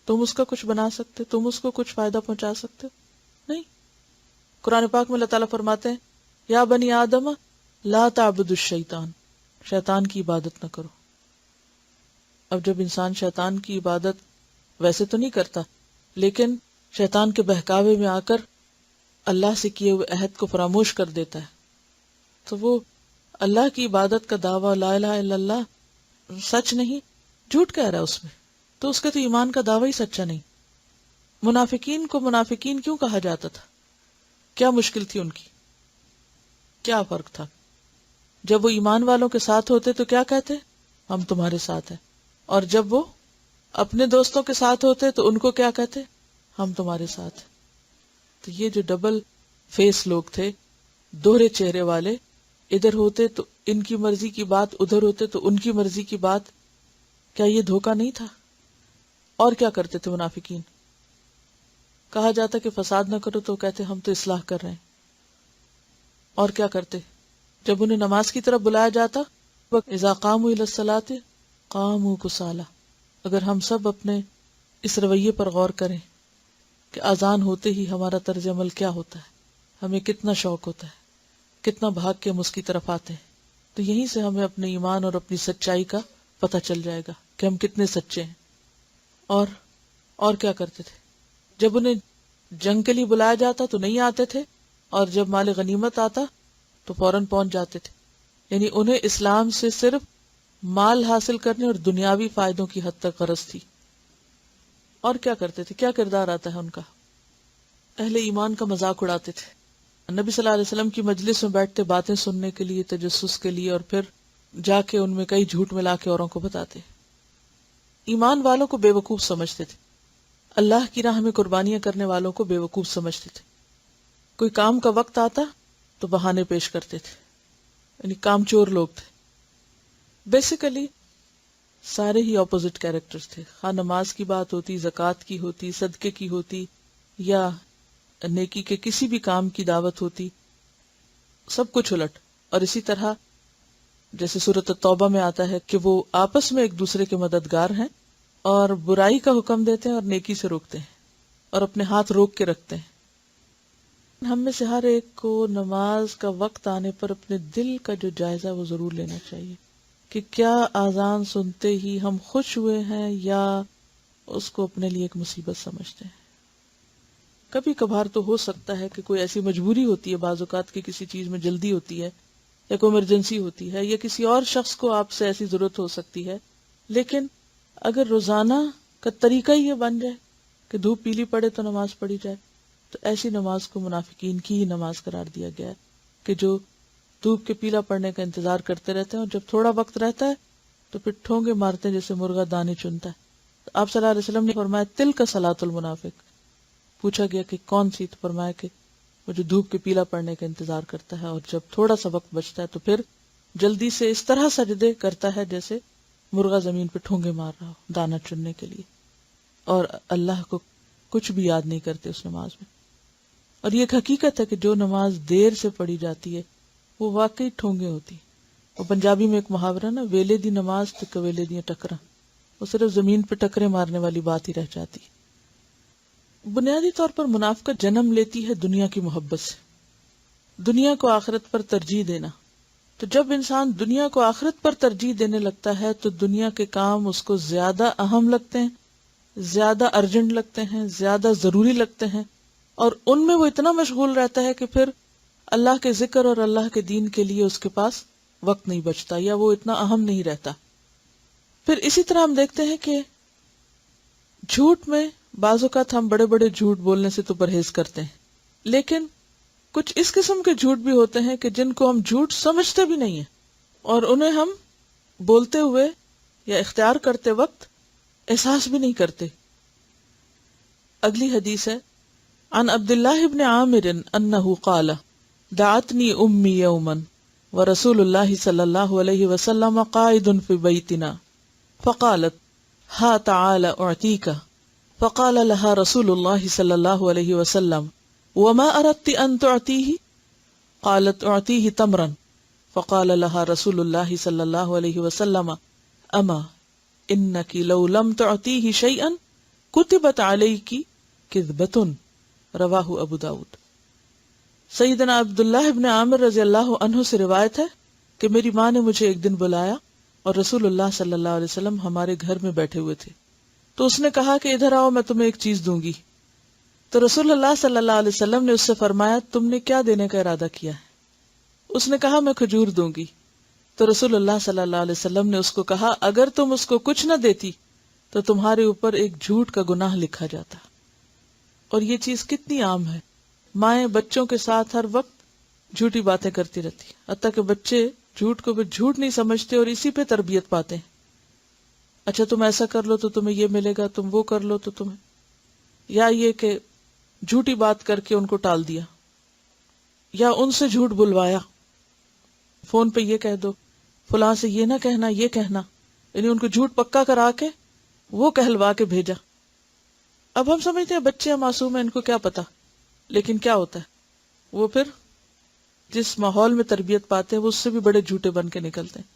تم اس کا کچھ بنا سکتے ہو؟ تم اس کو کچھ فائدہ پہنچا سکتے ہو؟ نہیں۔ قرآن پاک میں اللہ تعالیٰ فرماتے ہیں، یا بنی آدم لا تعبدوا الشیطان، شیطان کی عبادت نہ کرو۔ اب جب انسان شیطان کی عبادت ویسے تو نہیں کرتا، لیکن شیطان کے بہکاوے میں آ کر اللہ سے کیے ہوئے عہد کو فراموش کر دیتا ہے، تو وہ اللہ کی عبادت کا دعویٰ لا الہ الا اللہ سچ نہیں، جھوٹ کہہ رہا ہے اس میں، تو اس کے تو ایمان کا دعویٰ ہی سچا نہیں۔ منافقین کو منافقین کیوں کہا جاتا تھا؟ کیا مشکل تھی ان کی؟ کیا فرق تھا؟ جب وہ ایمان والوں کے ساتھ ہوتے تو کیا کہتے؟ ہم تمہارے ساتھ ہیں، اور جب وہ اپنے دوستوں کے ساتھ ہوتے تو ان کو کیا کہتے؟ ہم تمہارے ساتھ ہیں۔ تو یہ جو ڈبل فیس لوگ تھے، دوہرے چہرے والے، ادھر ہوتے تو ان کی مرضی کی بات، ادھر ہوتے تو ان کی مرضی کی بات، کیا یہ دھوکہ نہیں تھا؟ اور کیا کرتے تھے منافقین؟ کہا جاتا کہ فساد نہ کرو تو کہتے ہم تو اصلاح کر رہے ہیں۔ اور کیا کرتے؟ جب انہیں نماز کی طرف بلایا جاتا، اذا قاموا الی الصلاۃ قاموا کسالی۔ اگر ہم سب اپنے اس رویے پر غور کریں کہ اذان ہوتے ہی ہمارا طرز عمل کیا ہوتا ہے، ہمیں کتنا شوق ہوتا ہے، کتنا بھاگ کے ہم اس کی طرف آتے ہیں، تو یہیں سے ہمیں اپنے ایمان اور اپنی سچائی کا پتہ چل جائے گا کہ کہ ہم کتنے سچے ہیں. اور کیا کرتے تھے؟ جب انہیں جنگ کے لیے بلایا جاتا تو نہیں آتے تھے، اور جب مال غنیمت آتا تو فوراً پہنچ جاتے تھے. یعنی انہیں اسلام سے صرف مال حاصل کرنے اور دنیاوی فائدوں کی حد تک غرض تھی. اور کیا کرتے تھے؟ کیا کردار آتا ہے ان کا؟ اہل ایمان کا مذاق اڑاتے تھے. نبی صلی اللہ علیہ وسلم کی مجلس میں بیٹھتے باتیں سننے کے لیے، تجسس کے لیے، اور پھر جا کے ان میں کئی جھوٹ ملا کے اوروں کو بتاتے. ایمان والوں کو بے وقوف سمجھتے تھے، اللہ کی راہ میں قربانیاں کرنے والوں کو بے وقوف سمجھتے تھے. کوئی کام کا وقت آتا تو بہانے پیش کرتے تھے، یعنی کام چور لوگ تھے. بیسیکلی سارے ہی اپوزٹ کیریکٹرز تھے. خواہ نماز کی بات ہوتی، زکوٰۃ کی ہوتی، صدقے کی ہوتی، یا نیکی کے کسی بھی کام کی دعوت ہوتی، سب کچھ الٹ. اور اسی طرح جیسے سورۃ التوبہ میں آتا ہے کہ وہ آپس میں ایک دوسرے کے مددگار ہیں، اور برائی کا حکم دیتے ہیں اور نیکی سے روکتے ہیں، اور اپنے ہاتھ روک کے رکھتے ہیں. ہم میں سے ہر ایک کو نماز کا وقت آنے پر اپنے دل کا جو جائزہ وہ ضرور لینا چاہیے کہ کیا آذان سنتے ہی ہم خوش ہوئے ہیں یا اس کو اپنے لیے ایک مصیبت سمجھتے ہیں. کبھی کبھار تو ہو سکتا ہے کہ کوئی ایسی مجبوری ہوتی ہے، بعض اوقات کی کسی چیز میں جلدی ہوتی ہے، یا کوئی ایمرجنسی ہوتی ہے، یا کسی اور شخص کو آپ سے ایسی ضرورت ہو سکتی ہے. لیکن اگر روزانہ کا طریقہ ہی یہ بن جائے کہ دھوپ پیلی پڑے تو نماز پڑھی جائے، تو ایسی نماز کو منافقین کی ہی نماز قرار دیا گیا ہے کہ جو دھوپ کے پیلا پڑنے کا انتظار کرتے رہتے ہیں، اور جب تھوڑا وقت رہتا ہے تو پھر ٹھونگے مارتے ہیں جیسے مرغا دانے چنتا ہے. تو آپ صلی اللہ علیہ وسلم نے فرمایا تل کا صلاۃ المنافق. پوچھا گیا کہ کون سی؟ تو فرمایا کہ وہ جو دھوپ کے پیلا پڑنے کا انتظار کرتا ہے اور جب تھوڑا سا وقت بچتا ہے تو پھر جلدی سے اس طرح سجدے کرتا ہے جیسے مرغا زمین پہ ٹھونگے مار رہا ہو دانا چننے کے لیے، اور اللہ کو کچھ بھی یاد نہیں کرتے اس نماز میں. اور یہ ایک حقیقت ہے کہ جو نماز دیر سے پڑھی جاتی ہے وہ واقعی ٹھونگے ہوتی. اور پنجابی میں ایک محاورہ نا، ویلے دی نماز تے کویلے دیاں ٹکراں، وہ صرف زمین پہ ٹکرے مارنے والی بات ہی رہ جاتی. بنیادی طور پر منافقت جنم لیتی ہے دنیا کی محبت سے، دنیا کو آخرت پر ترجیح دینا. تو جب انسان دنیا کو آخرت پر ترجیح دینے لگتا ہے تو دنیا کے کام اس کو زیادہ اہم لگتے ہیں، زیادہ ارجنٹ لگتے ہیں، زیادہ ضروری لگتے ہیں، اور ان میں وہ اتنا مشغول رہتا ہے کہ پھر اللہ کے ذکر اور اللہ کے دین کے لیے اس کے پاس وقت نہیں بچتا، یا وہ اتنا اہم نہیں رہتا. پھر اسی طرح ہم دیکھتے ہیں کہ جھوٹ میں بعض اوقات ہم بڑے بڑے جھوٹ بولنے سے تو پرہیز کرتے ہیں، لیکن کچھ اس قسم کے جھوٹ بھی ہوتے ہیں کہ جن کو ہم جھوٹ سمجھتے بھی نہیں ہیں، اور انہیں ہم بولتے ہوئے یا اختیار کرتے وقت احساس بھی نہیں کرتے. اگلی حدیث ہے عن عبداللہ ابن عامر انہ قال دعتنی امی یوما ورسول اللہ صلی اللہ علیہ وسلم قائد فی بیتنا فقالت ہا تعال اعطیک فقال لها رسول اللہ صلی اللہ علیہ وسلم وما اردت ان تعطیہ قالت اعطیہ تمرا فقال لها رسول اللہ صلی اللہ علیہ وسلم اما انک لو لم تعطیہ شیئا کتبت علیک کذبۃ. رواہ ابو داود. سیدنا عبداللہ ابن عامر رضی اللہ عنہ سے روایت ہے کہ میری ماں نے مجھے ایک دن بلایا اور رسول اللہ صلی اللہ علیہ وسلم ہمارے گھر میں بیٹھے ہوئے تھے، تو اس نے کہا کہ ادھر آؤ میں تمہیں ایک چیز دوں گی. تو رسول اللہ صلی اللہ علیہ وسلم نے اس سے فرمایا تم نے کیا دینے کا ارادہ کیا ہے؟ اس نے کہا میں کھجور دوں گی. تو رسول اللہ صلی اللہ علیہ وسلم نے اس کو کہا اگر تم اس کو کچھ نہ دیتی تو تمہارے اوپر ایک جھوٹ کا گناہ لکھا جاتا. اور یہ چیز کتنی عام ہے، مائیں بچوں کے ساتھ ہر وقت جھوٹی باتیں کرتی رہتی، حتیٰ کہ بچے جھوٹ کو بھی جھوٹ نہیں سمجھتے اور اسی پہ تربیت پاتے ہیں. اچھا تم ایسا کر لو تو تمہیں یہ ملے گا، تم وہ کر لو تو تمہیں، یا یہ کہ جھوٹی بات کر کے ان کو ٹال دیا، یا ان سے جھوٹ بلوایا، فون پہ یہ کہہ دو، فلاں سے یہ نہ کہنا، یہ کہنا، یعنی ان کو جھوٹ پکا کرا کے وہ کہلوا کے بھیجا. اب ہم سمجھتے ہیں بچے معصوم ہیں، ان کو کیا پتا، لیکن کیا ہوتا ہے وہ پھر جس ماحول میں تربیت پاتے ہیں وہ اس سے بھی بڑے جھوٹے بن کے نکلتے ہیں.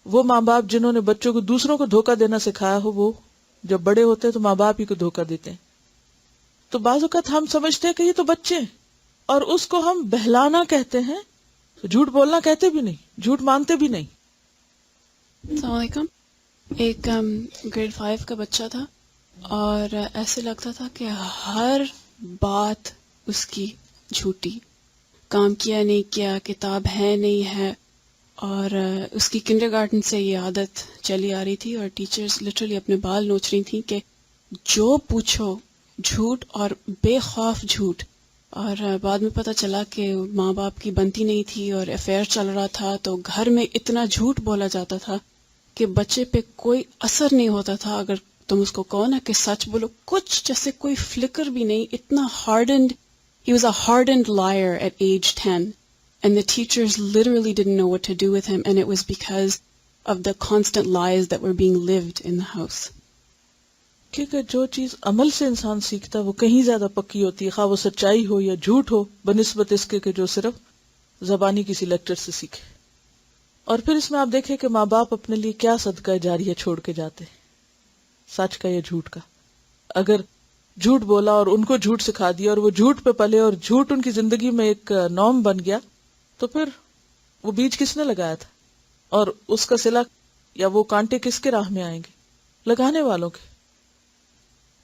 وہ ماں باپ جنہوں نے بچوں کو دوسروں کو دھوکہ دینا سکھایا ہو، وہ جب بڑے ہوتے ہیں تو ماں باپ ہی کو دھوکہ دیتے ہیں. تو بعض اوقات ہم سمجھتے ہیں کہ یہ تو بچے ہیں اور اس کو ہم بہلانا کہتے ہیں، تو جھوٹ بولنا کہتے بھی نہیں، جھوٹ مانتے بھی نہیں. السلام علیکم. ایک گریڈ 5 کا بچہ تھا اور ایسے لگتا تھا کہ ہر بات اس کی جھوٹی، کام کیا نہیں کیا، کتاب ہے نہیں ہے، اور اس کی کنڈر گارڈن سے یہ عادت چلی آ رہی تھی، اور ٹیچرز لٹرلی اپنے بال نوچ رہی تھیں کہ جو پوچھو جھوٹ اور بے خوف جھوٹ. اور بعد میں پتہ چلا کہ ماں باپ کی بنتی نہیں تھی اور افیئر چل رہا تھا، تو گھر میں اتنا جھوٹ بولا جاتا تھا کہ بچے پہ کوئی اثر نہیں ہوتا تھا اگر تم اس کو کہو نا کہ سچ بولو، کچھ جیسے کوئی فلکر بھی نہیں. اتنا hardened, he was a hardened liar at age 10, and the teachers literally didn't know what to do with him, and it was because of the constant lies that were being lived in the house. کیونکہ جو چیز عمل سے انسان سیکھتا ہے وہ کہیں زیادہ پکی ہوتی ہے، خواہ وہ سچائی ہو یا جھوٹ ہو، بنسبت اس کے کہ جو صرف زبانی کسی لیکچر سے سیکھے. اور پھر اس میں آپ دیکھیں کہ ماں باپ اپنے لیے کیا صدقہ جاریہ چھوڑ کے جاتے ہیں، سچ کا یا جھوٹ کا. اگر جھوٹ بولا اور ان کو جھوٹ سکھا دیا اور وہ جھوٹ پہ پلے اور جھوٹ ان کی زندگی میں ایک نارم بن گیا، تو پھر وہ بیج کس نے لگایا تھا اور اس کا صلہ یا وہ کانٹے کس کے راہ میں آئیں گے؟ لگانے والوں کے.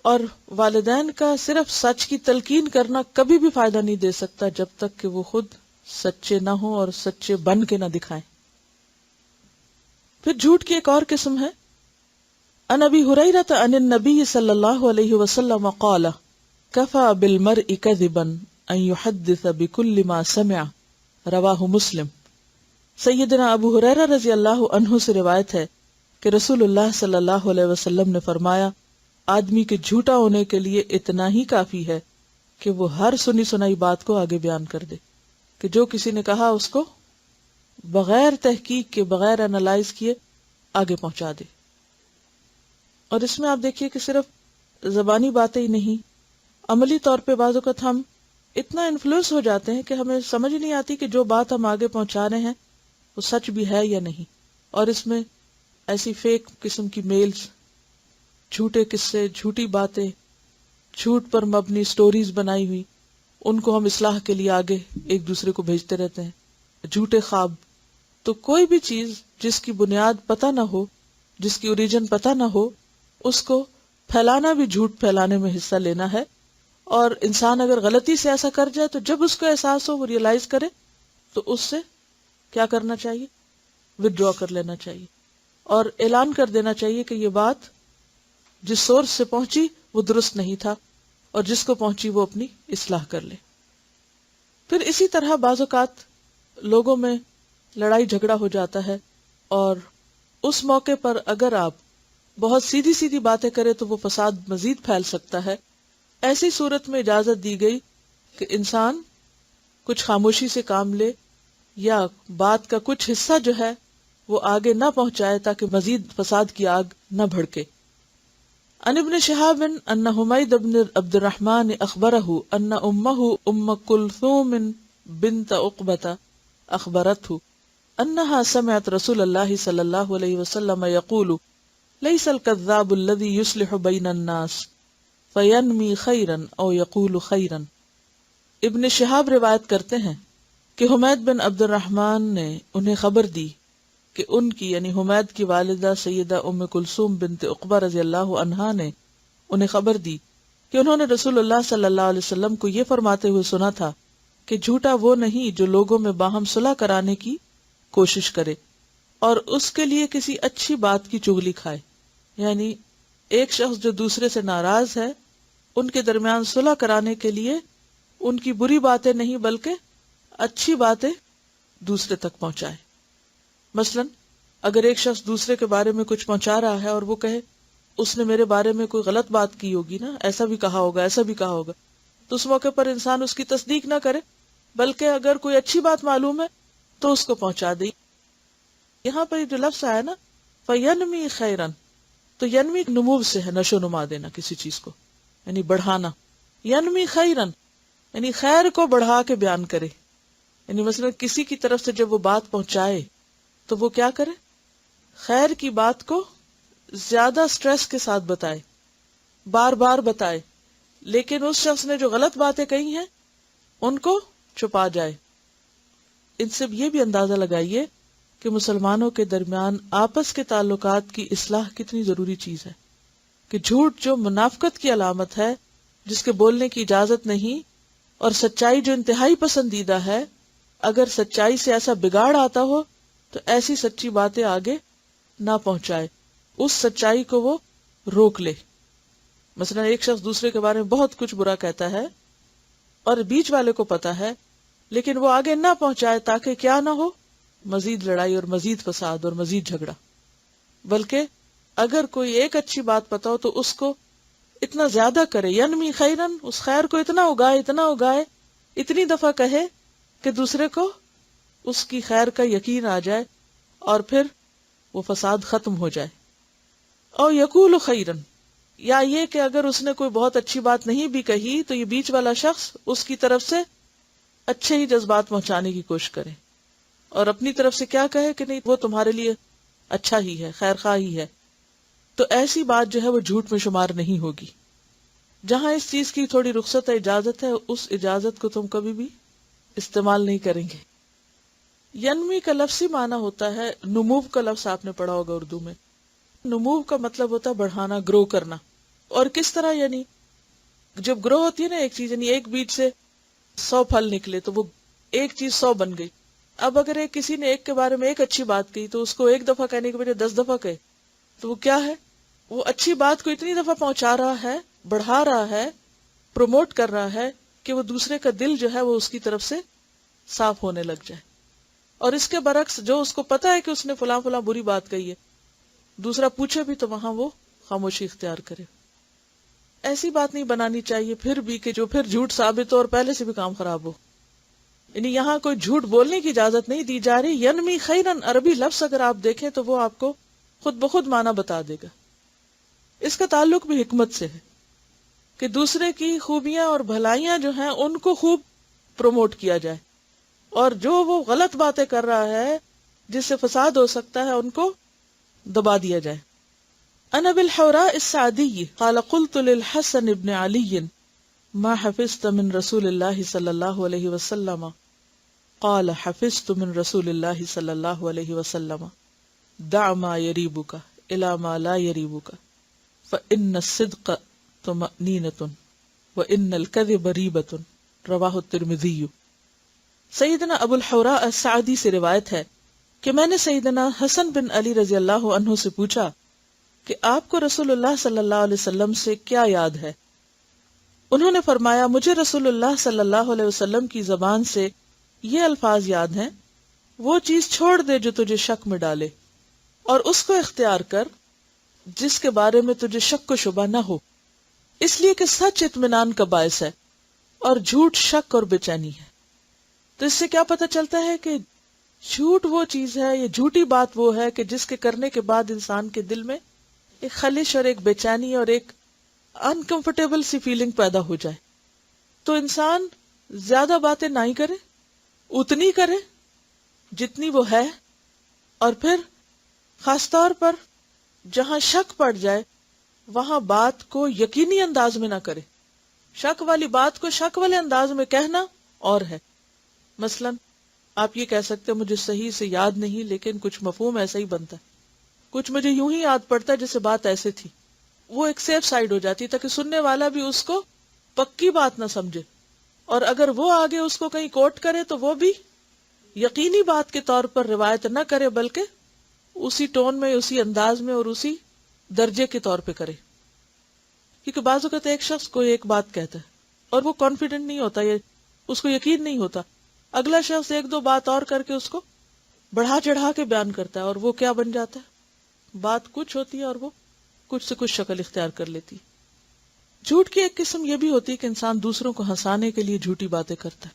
اور والدین کا صرف سچ کی تلقین کرنا کبھی بھی فائدہ نہیں دے سکتا جب تک کہ وہ خود سچے نہ ہوں اور سچے بن کے نہ دکھائیں. پھر جھوٹ کی ایک اور قسم ہے. عن ابی ہریرہ عن النبی صلی اللہ علیہ وسلم قال کفى بالمرء كذبا ان يحدث بكل ما سمع، رواہ مسلم. سیدنا ابو ہریرہ رضی اللہ عنہ سے روایت ہے کہ رسول اللہ صلی اللہ علیہ وسلم نے فرمایا، آدمی کے جھوٹا ہونے کے لیے اتنا ہی کافی ہے کہ وہ ہر سنی سنائی بات کو آگے بیان کر دے، کہ جو کسی نے کہا اس کو بغیر تحقیق کے، بغیر انالائز کیے آگے پہنچا دے. اور اس میں آپ دیکھیے کہ صرف زبانی باتیں ہی نہیں، عملی طور پہ بعض اوقات ہم اتنا انفلوئنس ہو جاتے ہیں کہ ہمیں سمجھ نہیں آتی کہ جو بات ہم آگے پہنچا رہے ہیں وہ سچ بھی ہے یا نہیں. اور اس میں ایسی فیک قسم کی میلز، جھوٹے قصے، جھوٹی باتیں، جھوٹ پر مبنی سٹوریز بنائی ہوئی، ان کو ہم اصلاح کے لیے آگے ایک دوسرے کو بھیجتے رہتے ہیں. جھوٹے خواب. تو کوئی بھی چیز جس کی بنیاد پتہ نہ ہو، جس کی اوریجن پتہ نہ ہو، اس کو پھیلانا بھی جھوٹ پھیلانے میں حصہ لینا ہے. اور انسان اگر غلطی سے ایسا کر جائے تو جب اس کو احساس ہو، وہ ریئلائز کرے، تو اس سے کیا کرنا چاہیے؟ ودرا کر لینا چاہیے اور اعلان کر دینا چاہیے کہ یہ بات جس سورس سے پہنچی وہ درست نہیں تھا، اور جس کو پہنچی وہ اپنی اصلاح کر لے. پھر اسی طرح بعض اوقات لوگوں میں لڑائی جھگڑا ہو جاتا ہے، اور اس موقع پر اگر آپ بہت سیدھی سیدھی باتیں کریں تو وہ فساد مزید پھیل سکتا ہے. ایسی صورت میں اجازت دی گئی کہ انسان کچھ خاموشی سے کام لے، یا بات کا کچھ حصہ جو ہے وہ آگے نہ پہنچائے تاکہ مزید فساد کی آگ نہ بھڑکے. عن ابن شہاب ان حمید بن عبد الرحمن اخبرہ ان امہ ام کلثوم بنت عقبہ اخبرته انہا سمعت رسول اللہ صلی اللہ علیہ وسلم یقول لیس الکذاب الذی یصلح بین الناس فینمی خیرا او یقول خیرا. ابن شہاب روایت کرتے ہیں کہ حمید بن عبد الرحمن نے انہیں خبر دی کہ ان کی یعنی حمید کی والدہ سیدہ ام کلثوم بنت عقبہ رضی اللہ عنہا نے انہیں خبر دی کہ انہوں نے رسول اللہ صلی اللہ علیہ وسلم کو یہ فرماتے ہوئے سنا تھا کہ جھوٹا وہ نہیں جو لوگوں میں باہم صلح کرانے کی کوشش کرے اور اس کے لیے کسی اچھی بات کی چغلی کھائے. یعنی ایک شخص جو دوسرے سے ناراض ہے، ان کے درمیان صلح کرانے کے لیے ان کی بری باتیں نہیں بلکہ اچھی باتیں دوسرے تک پہنچائے. مثلا اگر ایک شخص دوسرے کے بارے میں کچھ پہنچا رہا ہے اور وہ کہے اس نے میرے بارے میں کوئی غلط بات کی ہوگی نا، ایسا بھی کہا ہوگا، ایسا بھی کہا ہوگا، تو اس موقع پر انسان اس کی تصدیق نہ کرے بلکہ اگر کوئی اچھی بات معلوم ہے تو اس کو پہنچا دے. یہاں پر جو لفظ آیا نا فینمی خیرن، تو ینمی نمو سے ہے، نشو نما دینا کسی چیز کو، یعنی بڑھانا. ینمی خیرن یعنی خیر کو بڑھا کے بیان کرے. یعنی مثلا کسی کی طرف سے جب وہ بات پہنچائے تو وہ کیا کرے؟ خیر کی بات کو زیادہ سٹریس کے ساتھ بتائے، بار بار بتائے، لیکن اس شخص نے جو غلط باتیں کہی ہیں ان کو چھپا جائے. ان سے یہ بھی اندازہ لگائیے کہ مسلمانوں کے درمیان آپس کے تعلقات کی اصلاح کتنی ضروری چیز ہے، کہ جھوٹ جو منافقت کی علامت ہے، جس کے بولنے کی اجازت نہیں، اور سچائی جو انتہائی پسندیدہ ہے، اگر سچائی سے ایسا بگاڑ آتا ہو تو ایسی سچی باتیں آگے نہ پہنچائے، اس سچائی کو وہ روک لے۔ مثلا ایک شخص دوسرے کے بارے میں بہت کچھ برا کہتا ہے اور بیچ والے کو پتا ہے، لیکن وہ آگے نہ پہنچائے تاکہ کیا نہ ہو، مزید لڑائی اور مزید فساد اور مزید جھگڑا۔ بلکہ اگر کوئی ایک اچھی بات پتا ہو تو اس کو اتنا زیادہ کرے، ینمی خیرن، اس خیر کو اتنا اگائے، اتنی دفعہ کہے کہ دوسرے کو اس کی خیر کا یقین آ جائے اور پھر وہ فساد ختم ہو جائے۔ اور یقول خیرن، یا یہ کہ اگر اس نے کوئی بہت اچھی بات نہیں بھی کہی تو یہ بیچ والا شخص اس کی طرف سے اچھے ہی جذبات پہنچانے کی کوشش کرے اور اپنی طرف سے کیا کہے کہ نہیں وہ تمہارے لیے اچھا ہی ہے، خیر خواہ ہی ہے، تو ایسی بات جو ہے وہ جھوٹ میں شمار نہیں ہوگی۔ جہاں اس چیز کی تھوڑی رخصت اجازت ہے، اس اجازت کو تم کبھی بھی استعمال نہیں کریں گے۔ ینمی کا لفظی معنی ہوتا ہے، نمو کا لفظ آپ نے پڑھا ہوگا اردو میں۔ نمو کا مطلب ہوتا ہے بڑھانا، گرو کرنا۔ اور کس طرح؟ یعنی جب گرو ہوتی ہے نا ایک چیز، یعنی ایک بیج سے 100 پھل نکلے تو وہ ایک چیز 100 بن گئی۔ اب اگر کسی نے ایک کے بارے میں ایک اچھی بات کہی تو اس کو ایک دفعہ کہنے کے بجائے 10 دفعہ کہے تو وہ کیا ہے؟ وہ اچھی بات کو اتنی دفعہ پہنچا رہا ہے، بڑھا رہا ہے، پروموٹ کر رہا ہے کہ وہ دوسرے کا دل جو ہے وہ اس کی طرف سے صاف ہونے لگ جائے۔ اور اس کے برعکس جو اس کو پتا ہے کہ اس نے فلاں فلاں بری بات کہی ہے، دوسرا پوچھے بھی تو وہاں وہ خاموشی اختیار کرے۔ ایسی بات نہیں بنانی چاہیے پھر بھی کہ جو پھر جھوٹ ثابت ہو اور پہلے سے بھی کام خراب ہو۔ یعنی یہاں کوئی جھوٹ بولنے کی اجازت نہیں دی جا رہی۔ ینمی خیرن عربی لفظ اگر آپ دیکھیں تو وہ آپ کو خود بخود معنی بتا دے گا۔ اس کا تعلق بھی حکمت سے ہے کہ دوسرے کی خوبیاں اور بھلائیاں جو ہیں ان کو خوب پروموٹ کیا جائے، اور جو وہ غلط باتیں کر رہا ہے جس سے فساد ہو سکتا ہے ان کو دبا دیا جائے۔ عن ابی الحوراء السعدی قال قلت للحسن بن علی ما حفظت من رسول اللہ صلی اللہ علیہ وسلم قال حفظت من رسول اللہ صلی اللہ علیہ وسلم دع ما یریبک الی ما لا یریبک فإن الصدق طمأنینۃ وإن الکذب ریبۃ رواہ الترمذی۔ سیدنا ابو الحوراء السعدی سے روایت ہے کہ میں نے سیدنا حسن بن علی رضی اللہ عنہ سے پوچھا کہ آپ کو رسول اللہ صلی اللہ علیہ وسلم سے کیا یاد ہے؟ انہوں نے فرمایا مجھے رسول اللہ صلی اللہ علیہ وسلم کی زبان سے یہ الفاظ یاد ہیں، وہ چیز چھوڑ دے جو تجھے شک میں ڈالے، اور اس کو اختیار کر جس کے بارے میں تجھے شک و شبہ نہ ہو، اس لیے کہ سچ اطمینان کا باعث ہے اور جھوٹ شک اور بے چینی ہے۔ تو اس سے کیا پتہ چلتا ہے کہ جھوٹ وہ چیز ہے، یہ جھوٹی بات وہ ہے کہ جس کے کرنے کے بعد انسان کے دل میں ایک خلش اور ایک بے چینی اور ایک انکمفرٹیبل سی فیلنگ پیدا ہو جائے۔ تو انسان زیادہ باتیں نہیں کرے، اتنی کرے جتنی وہ ہے، اور پھر خاص طور پر جہاں شک پڑ جائے وہاں بات کو یقینی انداز میں نہ کرے۔ شک والی بات کو شک والے انداز میں کہنا اور ہے۔ مثلا آپ یہ کہہ سکتے مجھے صحیح سے یاد نہیں لیکن کچھ مفہوم ایسا ہی بنتا ہے، کچھ مجھے یوں ہی یاد پڑتا ہے جیسے بات ایسے تھی۔ وہ ایک سیف سائیڈ ہو جاتی تاکہ سننے والا بھی اس کو پکی بات نہ سمجھے، اور اگر وہ آگے اس کو کہیں کوٹ کرے تو وہ بھی یقینی بات کے طور پر روایت نہ کرے بلکہ اسی ٹون میں، اسی انداز میں اور اسی درجے کے طور پہ کرے۔ کیونکہ بعض اوقات ایک شخص کوئی ایک بات کہتا ہے اور وہ کانفیڈنٹ نہیں ہوتا، یہ اس کو یقین نہیں ہوتا، اگلا شخص ایک دو بات اور کر کے اس کو بڑھا چڑھا کے بیان کرتا ہے، اور وہ کیا بن جاتا ہے؟ بات کچھ ہوتی ہے اور وہ کچھ سے کچھ شکل اختیار کر لیتی۔ جھوٹ کی ایک قسم یہ بھی ہوتی ہے کہ انسان دوسروں کو ہنسانے کے لیے جھوٹی باتیں کرتا ہے،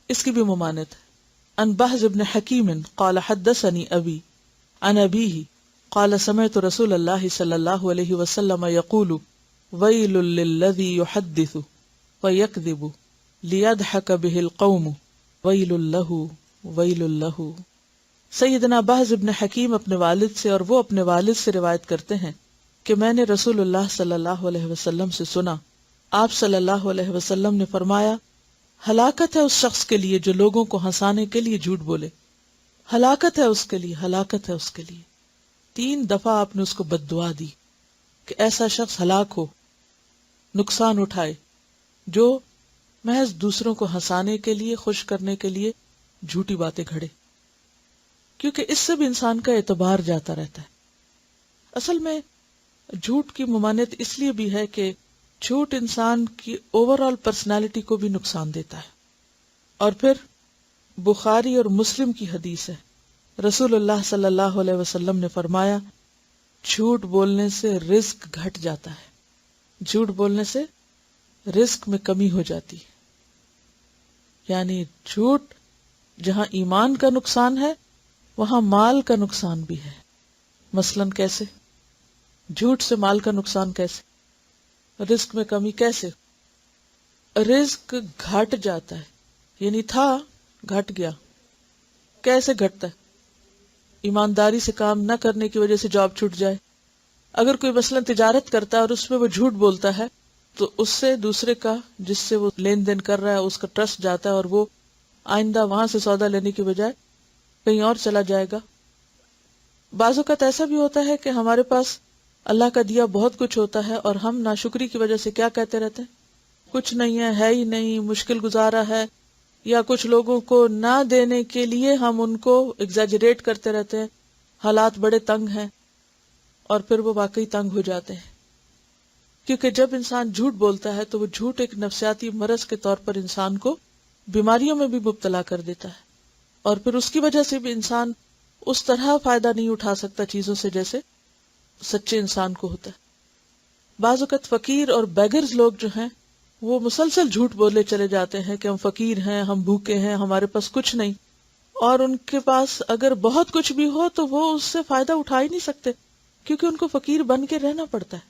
اس کی بھی ممانعت ہے۔ عن بہز بن حکیم قال حدثني ابی عن ابیہ قال سمعت رسول اللہ صلی اللہ علیہ وسلم یقول ویل للذی یحدث ویکذب لیضحک بہ القوم ویل لہ ویل لہ۔ سیدنا بہز بن حکیم اپنے والد سے اور وہ اپنے والد سے روایت کرتے ہیں کہ میں نے رسول اللہ صلی اللہ علیہ وسلم سے سنا، آپ صلی اللہ علیہ وسلم نے فرمایا ہلاکت ہے اس شخص کے لیے جو لوگوں کو ہنسانے کے لیے جھوٹ بولے۔ ہلاکت ہے اس کے لیے، ہلاکت ہے اس کے لیے. 3 دفعہ آپ نے اس کو بد دعا دی کہ ایسا شخص ہلاک ہو، نقصان اٹھائے جو محض دوسروں کو ہنسانے کے لیے، خوش کرنے کے لیے جھوٹی باتیں گھڑے، کیونکہ اس سے بھی انسان کا اعتبار جاتا رہتا ہے. اصل میں جھوٹ کی ممانعت اس لیے بھی ہے کہ جھوٹ انسان کی اوور آل پرسنالٹی کو بھی نقصان دیتا ہے. اور پھر بخاری اور مسلم کی حدیث ہے، رسول اللہ صلی اللہ علیہ وسلم نے فرمایا جھوٹ بولنے سے رزق گھٹ جاتا ہے، جھوٹ بولنے سے رزق میں کمی ہو جاتی ہے. یعنی جھوٹ جہاں ایمان کا نقصان ہے وہاں مال کا نقصان بھی ہے. مثلاً کیسے؟ جھوٹ سے مال کا نقصان کیسے؟ رزق میں کمی کیسے؟ رزق گھٹ جاتا ہے، یعنی تھا گھٹ گیا. کیسے گھٹتا ہے؟ ایمانداری سے کام نہ کرنے کی وجہ سے جاب چھوٹ جائے. اگر کوئی مثلاً تجارت کرتا ہے اور اس میں وہ جھوٹ بولتا ہے تو اس سے دوسرے کا جس سے وہ لین دین کر رہا ہے اس کا ٹرسٹ جاتا ہے اور وہ آئندہ وہاں سے سودا لینے کی بجائے کہیں اور چلا جائے گا. بعض اوقات ایسا بھی ہوتا ہے کہ ہمارے پاس اللہ کا دیا بہت کچھ ہوتا ہے اور ہم ناشکری کی وجہ سے کیا کہتے رہتے ہیں؟ کچھ نہیں ہے ہی نہیں، مشکل گزارا ہے، یا کچھ لوگوں کو نہ دینے کے لیے ہم ان کو ایگزیجریٹ کرتے رہتے ہیں، حالات بڑے تنگ ہیں، اور پھر وہ واقعی تنگ ہو جاتے ہیں. کیونکہ جب انسان جھوٹ بولتا ہے تو وہ جھوٹ ایک نفسیاتی مرض کے طور پر انسان کو بیماریوں میں بھی مبتلا کر دیتا ہے، اور پھر اس کی وجہ سے بھی انسان اس طرح فائدہ نہیں اٹھا سکتا چیزوں سے جیسے سچے انسان کو ہوتا ہے. بعض اوقات فقیر اور بیگرز لوگ جو ہیں وہ مسلسل جھوٹ بولے چلے جاتے ہیں کہ ہم فقیر ہیں، ہم بھوکے ہیں، ہمارے پاس کچھ نہیں، اور ان کے پاس اگر بہت کچھ بھی ہو تو وہ اس سے فائدہ اٹھا ہی نہیں سکتے کیونکہ ان کو فقیر بن کے رہنا پڑتا ہے.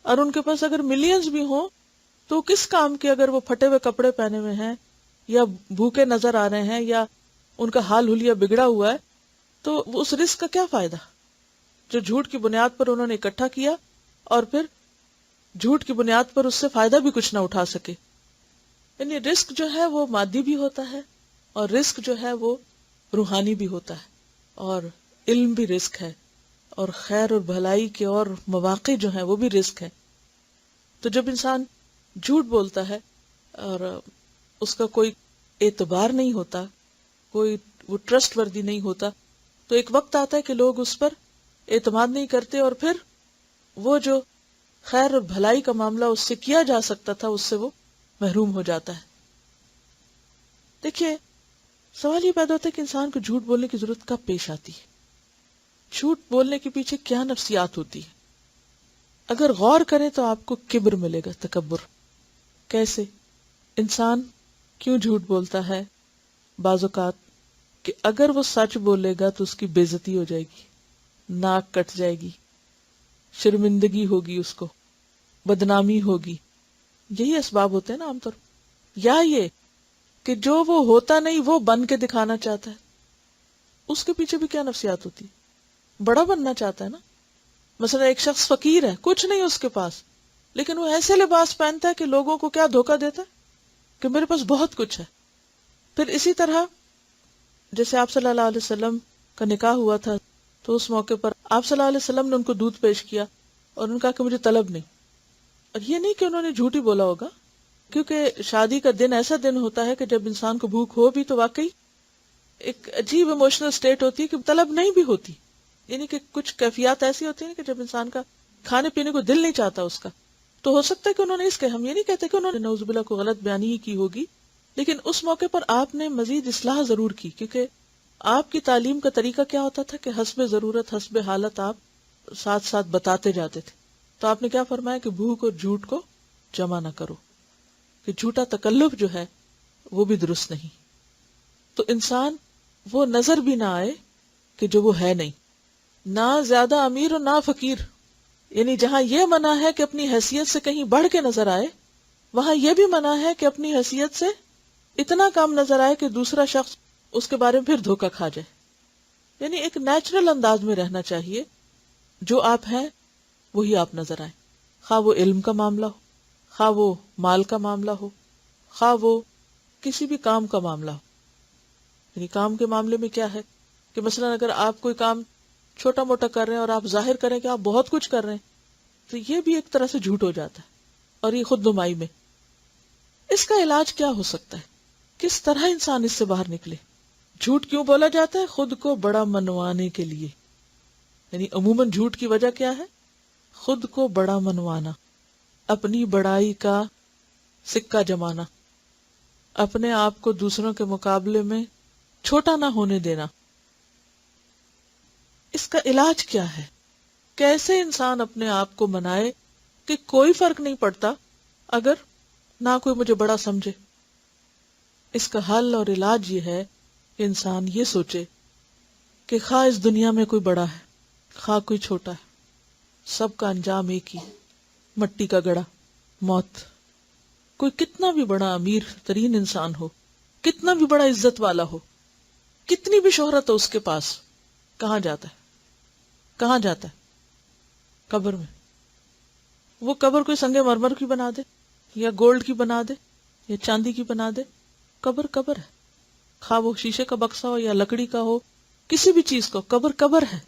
اور ان کے پاس اگر ملینز بھی ہوں تو کس کام کے اگر وہ پھٹے ہوئے کپڑے پہنے ہوئے ہیں یا بھوکے نظر آ رہے ہیں یا ان کا حال حلیہ بگڑا ہوا ہے تو اس رزق کا کیا فائدہ جو جھوٹ کی بنیاد پر انہوں نے اکٹھا کیا اور پھر جھوٹ کی بنیاد پر اس سے فائدہ بھی کچھ نہ اٹھا سکے. یعنی رزق جو ہے وہ مادی بھی ہوتا ہے اور رزق جو ہے وہ روحانی بھی ہوتا ہے، اور علم بھی رزق ہے، اور خیر اور بھلائی کے اور مواقع جو ہیں وہ بھی رزق ہے. تو جب انسان جھوٹ بولتا ہے اور اس کا کوئی اعتبار نہیں ہوتا، کوئی وہ ٹرسٹ وردی نہیں ہوتا، تو ایک وقت آتا ہے کہ لوگ اس پر اعتماد نہیں کرتے اور پھر وہ جو خیر اور بھلائی کا معاملہ اس سے کیا جا سکتا تھا اس سے وہ محروم ہو جاتا ہے. دیکھیے سوال یہ پیدا ہوتا ہے کہ انسان کو جھوٹ بولنے کی ضرورت کب پیش آتی ہے؟ جھوٹ بولنے کے پیچھے کیا نفسیات ہوتی ہے؟ اگر غور کریں تو آپ کو کبر ملے گا، تکبر. کیسے؟ انسان کیوں جھوٹ بولتا ہے بعض اوقات کہ اگر وہ سچ بولے گا تو اس کی بے عزتی ہو جائے گی، ناک کٹ جائے گی، شرمندگی ہوگی، اس کو بدنامی ہوگی. یہی اسباب ہوتے ہیں نا عام طور پر. یا یہ کہ جو وہ ہوتا نہیں وہ بن کے دکھانا چاہتا ہے، اس کے پیچھے بھی کیا نفسیات ہوتی ہے؟ بڑا بننا چاہتا ہے نا. مثلا ایک شخص فقیر ہے، کچھ نہیں اس کے پاس، لیکن وہ ایسے لباس پہنتا ہے کہ لوگوں کو کیا دھوکہ دیتا ہے کہ میرے پاس بہت کچھ ہے. پھر اسی طرح جیسے آپ صلی اللہ علیہ وسلم کا نکاح ہوا تھا تو اس موقع پر آپ صلی اللہ علیہ وسلم نے ان کو دودھ پیش کیا اور انہوں نے کہا کہ مجھے طلب نہیں. اور یہ نہیں کہ انہوں نے جھوٹ ہی بولا ہوگا، کیونکہ شادی کا دن ایسا دن ہوتا ہے کہ جب انسان کو بھوک ہو بھی تو واقعی ایک عجیب ایموشنل سٹیٹ ہوتی ہے کہ طلب نہیں بھی ہوتی. یعنی کہ کچھ کیفیات ایسی ہوتی ہیں کہ جب انسان کا کھانے پینے کو دل نہیں چاہتا اس کا، تو ہو سکتا ہے کہ انہوں نے اس کے، ہم یہ نہیں کہتے کہ انہوں نے نعوذ باللہ کو غلط بیانی ہی کی ہوگی، لیکن اس موقع پر آپ نے مزید اصلاح ضرور کی، کیونکہ آپ کی تعلیم کا طریقہ کیا ہوتا تھا کہ حسب ضرورت حسب حالت آپ ساتھ ساتھ بتاتے جاتے تھے. تو آپ نے کیا فرمایا کہ بھوک اور جھوٹ کو جمع نہ کرو، کہ جھوٹا تکلف جو ہے وہ بھی درست نہیں. تو انسان وہ نظر بھی نہ آئے کہ جو وہ ہے نہیں، نہ زیادہ امیر اور نہ فقیر. یعنی جہاں یہ منع ہے کہ اپنی حیثیت سے کہیں بڑھ کے نظر آئے، وہاں یہ بھی منع ہے کہ اپنی حیثیت سے اتنا کام نظر آئے کہ دوسرا شخص اس کے بارے میں پھر دھوکہ کھا جائے. یعنی ایک نیچرل انداز میں رہنا چاہیے، جو آپ ہیں وہی آپ نظر آئیں، خواہ وہ علم کا معاملہ ہو، خواہ وہ مال کا معاملہ ہو، خواہ وہ کسی بھی کام کا معاملہ ہو. یعنی کام کے معاملے میں کیا ہے کہ مثلا اگر آپ کوئی کام چھوٹا موٹا کر رہے ہیں اور آپ ظاہر کریں کہ آپ بہت کچھ کر رہے ہیں تو یہ بھی ایک طرح سے جھوٹ ہو جاتا ہے، اور یہ خود نمائی میں۔ اس کا علاج کیا ہو سکتا ہے؟ کس طرح انسان اس سے باہر نکلے؟ جھوٹ کیوں بولا جاتا ہے؟ خود کو بڑا منوانے کے لیے، یعنی عموماً جھوٹ کی وجہ کیا ہے؟ خود کو بڑا منوانا، اپنی بڑائی کا سکہ جمانا، اپنے آپ کو دوسروں کے مقابلے میں چھوٹا نہ ہونے دینا۔ اس کا علاج کیا ہے؟ کیسے انسان اپنے آپ کو منائے کہ کوئی فرق نہیں پڑتا اگر نہ کوئی مجھے بڑا سمجھے؟ اس کا حل اور علاج یہ ہے کہ انسان یہ سوچے کہ خواہ اس دنیا میں کوئی بڑا ہے خواہ کوئی چھوٹا ہے، سب کا انجام ایک ہی، مٹی کا گڑا، موت۔ کوئی کتنا بھی بڑا امیر ترین انسان ہو، کتنا بھی بڑا عزت والا ہو، کتنی بھی شہرت ہو اس کے پاس، کہاں جاتا ہے؟ کہاں جاتا ہے؟ قبر میں۔ وہ قبر کوئی سنگ مرمر کی بنا دے یا گولڈ کی بنا دے یا چاندی کی بنا دے، قبر قبر ہے، خواہ وہ شیشے کا بکسا ہو یا لکڑی کا ہو، کسی بھی چیز کو، قبر قبر ہے۔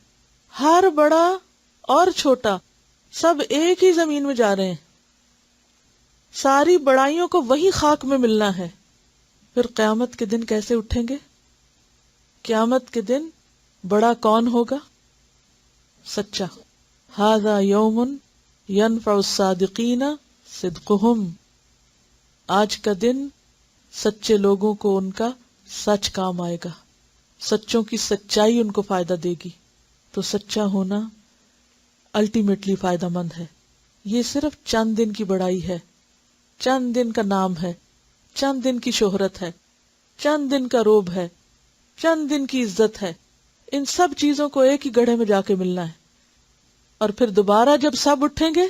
ہر بڑا اور چھوٹا سب ایک ہی زمین میں جا رہے ہیں، ساری بڑائیوں کو وہی خاک میں ملنا ہے۔ پھر قیامت کے دن کیسے اٹھیں گے؟ قیامت کے دن بڑا کون ہوگا؟ سچا۔ ھذا یوم ینفع الصادقین صدقہم، آج کا دن سچے لوگوں کو ان کا سچ کام آئے گا، سچوں کی سچائی ان کو فائدہ دے گی۔ تو سچا ہونا الٹیمیٹلی فائدہ مند ہے۔ یہ صرف چند دن کی بڑائی ہے، چند دن کا نام ہے، چند دن کی شہرت ہے، چند دن کا روب ہے، چند دن کی عزت ہے۔ ان سب چیزوں کو ایک ہی گڑھے میں جا کے ملنا ہے، اور پھر دوبارہ جب سب اٹھیں گے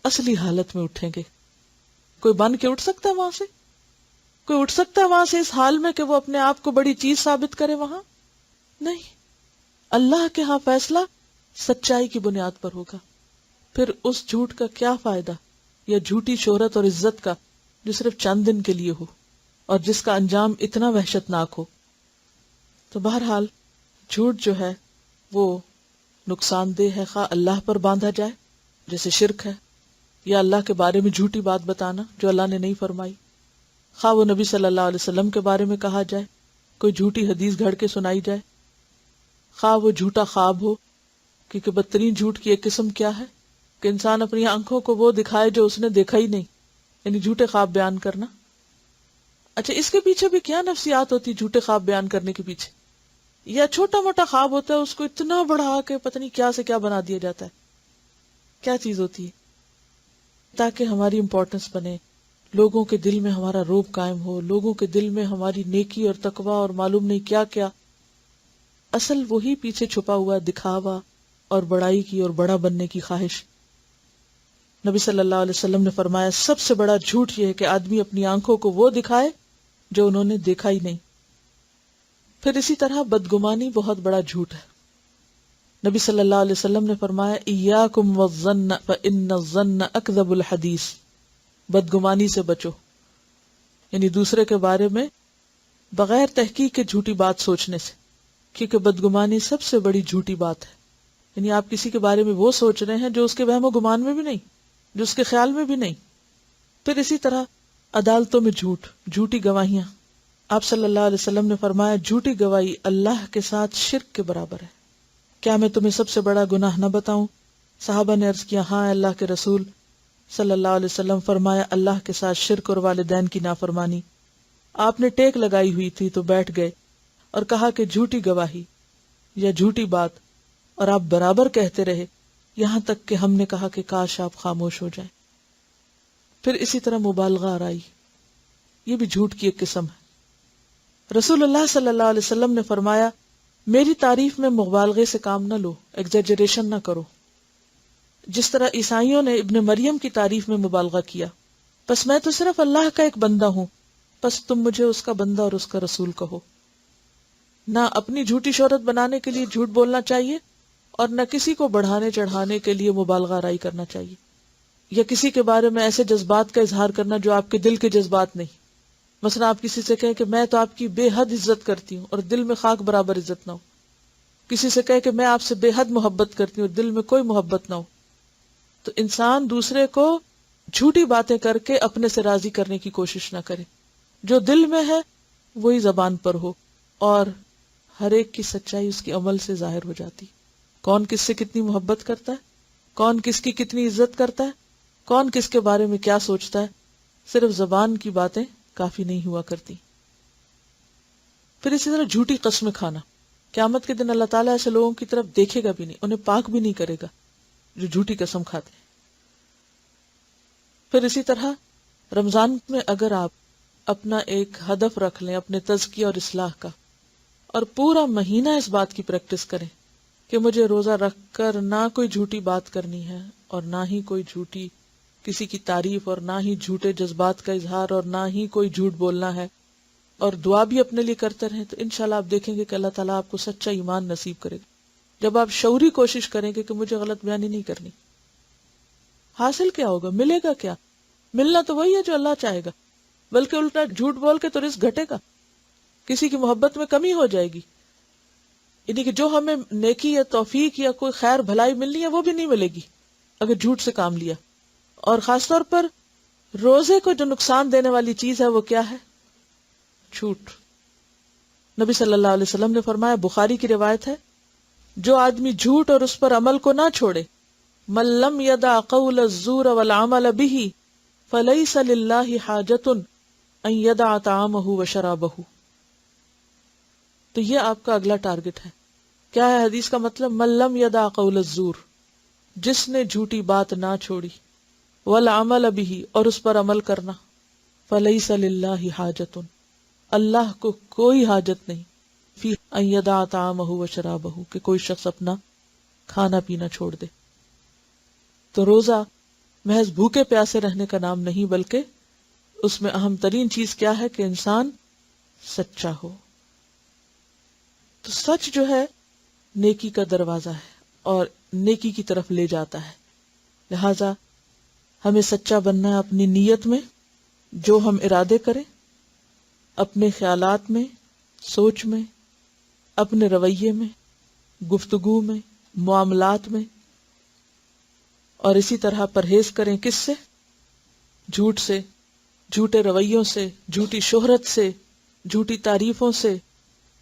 اصلی حالت میں اٹھیں گے۔ کوئی بن کے اٹھ سکتا ہے وہاں سے؟ کوئی اٹھ سکتا ہے وہاں سے اس حال میں کہ وہ اپنے آپ کو بڑی چیز ثابت کرے؟ وہاں نہیں۔ اللہ کے ہاں فیصلہ سچائی کی بنیاد پر ہوگا۔ پھر اس جھوٹ کا کیا فائدہ، یا جھوٹی شہرت اور عزت کا جو صرف چند دن کے لیے ہو اور جس کا انجام اتنا وحشتناک ہو؟ تو بہرحال جھوٹ جو ہے وہ نقصان دہ ہے، خواہ اللہ پر باندھا جائے جیسے شرک ہے، یا اللہ کے بارے میں جھوٹی بات بتانا جو اللہ نے نہیں فرمائی، خواہ وہ نبی صلی اللہ علیہ وسلم کے بارے میں کہا جائے، کوئی جھوٹی حدیث گھڑ کے سنائی جائے، خواہ وہ جھوٹا خواب ہو، کیونکہ بدترین جھوٹ کی ایک قسم کیا ہے کہ انسان اپنی آنکھوں کو وہ دکھائے جو اس نے دیکھا ہی نہیں، یعنی جھوٹے خواب بیان کرنا۔ اچھا، اس کے پیچھے بھی کیا نفسیات ہوتی جھوٹے خواب بیان کرنے کے پیچھے؟ یا چھوٹا موٹا خواب ہوتا ہے اس کو اتنا بڑھا کے پتہ نہیں کیا سے کیا بنا دیا جاتا ہے، کیا چیز ہوتی ہے؟ تاکہ ہماری امپورٹنس بنے، لوگوں کے دل میں ہمارا روب قائم ہو، لوگوں کے دل میں ہماری نیکی اور تقوی اور معلوم نہیں کیا کیا۔ اصل وہی پیچھے چھپا ہوا دکھاوا اور بڑائی کی اور بڑا بننے کی خواہش۔ نبی صلی اللہ علیہ وسلم نے فرمایا سب سے بڑا جھوٹ یہ ہے کہ آدمی اپنی آنکھوں کو وہ دکھائے جو انہوں نے دیکھا ہی نہیں۔ پھر اسی طرح بدگمانی بہت بڑا جھوٹ ہے۔ نبی صلی اللہ علیہ وسلم نے فرمایا ایاکم والظن فإن الظن اکذب الحدیث، بدگمانی سے بچو، یعنی دوسرے کے بارے میں بغیر تحقیق کے جھوٹی بات سوچنے سے، کیونکہ بدگمانی سب سے بڑی جھوٹی بات ہے۔ یعنی آپ کسی کے بارے میں وہ سوچ رہے ہیں جو اس کے وہم و گمان میں بھی نہیں، جو اس کے خیال میں بھی نہیں۔ پھر اسی طرح عدالتوں میں جھوٹ، جھوٹی گواہیاں۔ آپ صلی اللہ علیہ وسلم نے فرمایا جھوٹی گواہی اللہ کے ساتھ شرک کے برابر ہے۔ کیا میں تمہیں سب سے بڑا گناہ نہ بتاؤں؟ صحابہ نے عرض کیا ہاں اللہ کے رسول۔ صلی اللہ علیہ وسلم فرمایا اللہ کے ساتھ شرک اور والدین کی نافرمانی۔ آپ نے ٹیک لگائی ہوئی تھی تو بیٹھ گئے اور کہا کہ جھوٹی گواہی یا جھوٹی بات، اور آپ برابر کہتے رہے یہاں تک کہ ہم نے کہا کہ کاش آپ خاموش ہو جائیں۔ پھر اسی طرح مبالغہ آرائی، یہ بھی جھوٹ کی ایک قسم ہے۔ رسول اللہ صلی اللہ علیہ وسلم نے فرمایا میری تعریف میں مبالغے سے کام نہ لو، ایگزیجریشن نہ کرو، جس طرح عیسائیوں نے ابن مریم کی تعریف میں مبالغہ کیا۔ بس میں تو صرف اللہ کا ایک بندہ ہوں، بس تم مجھے اس کا بندہ اور اس کا رسول کہو۔ نہ اپنی جھوٹی شہرت بنانے کے لیے جھوٹ بولنا چاہیے، اور نہ کسی کو بڑھانے چڑھانے کے لیے مبالغہ آرائی کرنا چاہیے، یا کسی کے بارے میں ایسے جذبات کا اظہار کرنا جو آپ کے دل کے جذبات نہیں۔ مثلا آپ کسی سے کہیں کہ میں تو آپ کی بے حد عزت کرتی ہوں، اور دل میں خاک برابر عزت نہ ہو، کسی سے کہے کہ میں آپ سے بے حد محبت کرتی ہوں، دل میں کوئی محبت نہ ہو، تو انسان دوسرے کو جھوٹی باتیں کر کے اپنے سے راضی کرنے کی کوشش نہ کرے. جو دل میں ہے وہی زبان پر ہو، اور ہر ایک کی سچائی اس کے عمل سے ظاہر ہو جاتی. کون کس سے کتنی محبت کرتا ہے، کون کس کی کتنی عزت کرتا ہے، کون کس کے بارے میں کیا سوچتا ہے. صرف زبان کی باتیں کافی نہیں ہوا کرتی. پھر اسی طرح جھوٹی قسمیں کھانا. قیامت کے دن اللہ تعالیٰ ایسے لوگوں کی طرف دیکھے گا بھی نہیں، انہیں پاک بھی نہیں کرے گا جو جھوٹی قسم کھاتے ہیں. پھر اسی طرح رمضان میں اگر آپ اپنا ایک ہدف رکھ لیں اپنے تزکیہ اور اصلاح کا، اور پورا مہینہ اس بات کی پریکٹس کریں کہ مجھے روزہ رکھ کر نہ کوئی جھوٹی بات کرنی ہے، اور نہ ہی کوئی جھوٹی کسی کی تعریف، اور نہ ہی جھوٹے جذبات کا اظہار، اور نہ ہی کوئی جھوٹ بولنا ہے، اور دعا بھی اپنے لیے کرتے رہیں، تو انشاءاللہ آپ دیکھیں گے کہ اللہ تعالیٰ آپ کو سچا ایمان نصیب کرے گا. جب آپ شعوری کوشش کریں گے کہ مجھے غلط بیانی نہیں کرنی، حاصل کیا ہوگا، ملے گا کیا؟ ملنا تو وہی ہے جو اللہ چاہے گا، بلکہ الٹا جھوٹ بول کے تو رزق گھٹے گا، کسی کی محبت میں کمی ہو جائے گی. یعنی کہ جو ہمیں نیکی یا توفیق یا کوئی خیر بھلائی ملنی ہے وہ بھی نہیں ملے گی اگر جھوٹ سے کام لیا. اور خاص طور پر روزے کو جو نقصان دینے والی چیز ہے وہ کیا ہے؟ جھوٹ. نبی صلی اللہ علیہ وسلم نے فرمایا، بخاری کی روایت ہے، جو آدمی جھوٹ اور اس پر عمل کو نہ چھوڑے، من لم یدع قول الزور والعمل به فلیس للہ حاجۃ ان یدع طعامہ وشرابہ. تو یہ آپ کا اگلا ٹارگٹ ہے. کیا ہے حدیث کا مطلب؟ من لم یدع قول الزور، جس نے جھوٹی بات نہ چھوڑی، والعمل به، اور اس پر عمل کرنا، فلیس للہ حاجۃ، اللہ کو کوئی حاجت نہیں، فی ان یدع طعامہ وشرابہ، کہ کوئی شخص اپنا کھانا پینا چھوڑ دے. تو روزہ محض بھوکے پیاسے رہنے کا نام نہیں، بلکہ اس میں اہم ترین چیز کیا ہے کہ انسان سچا ہو. تو سچ جو ہے نیکی کا دروازہ ہے اور نیکی کی طرف لے جاتا ہے. لہذا ہمیں سچا بننا ہے اپنی نیت میں، جو ہم ارادے کریں، اپنے خیالات میں، سوچ میں، اپنے رویے میں، گفتگو میں، معاملات میں. اور اسی طرح پرہیز کریں کس سے؟ جھوٹ سے، جھوٹے رویوں سے، جھوٹی شہرت سے، جھوٹی تعریفوں سے،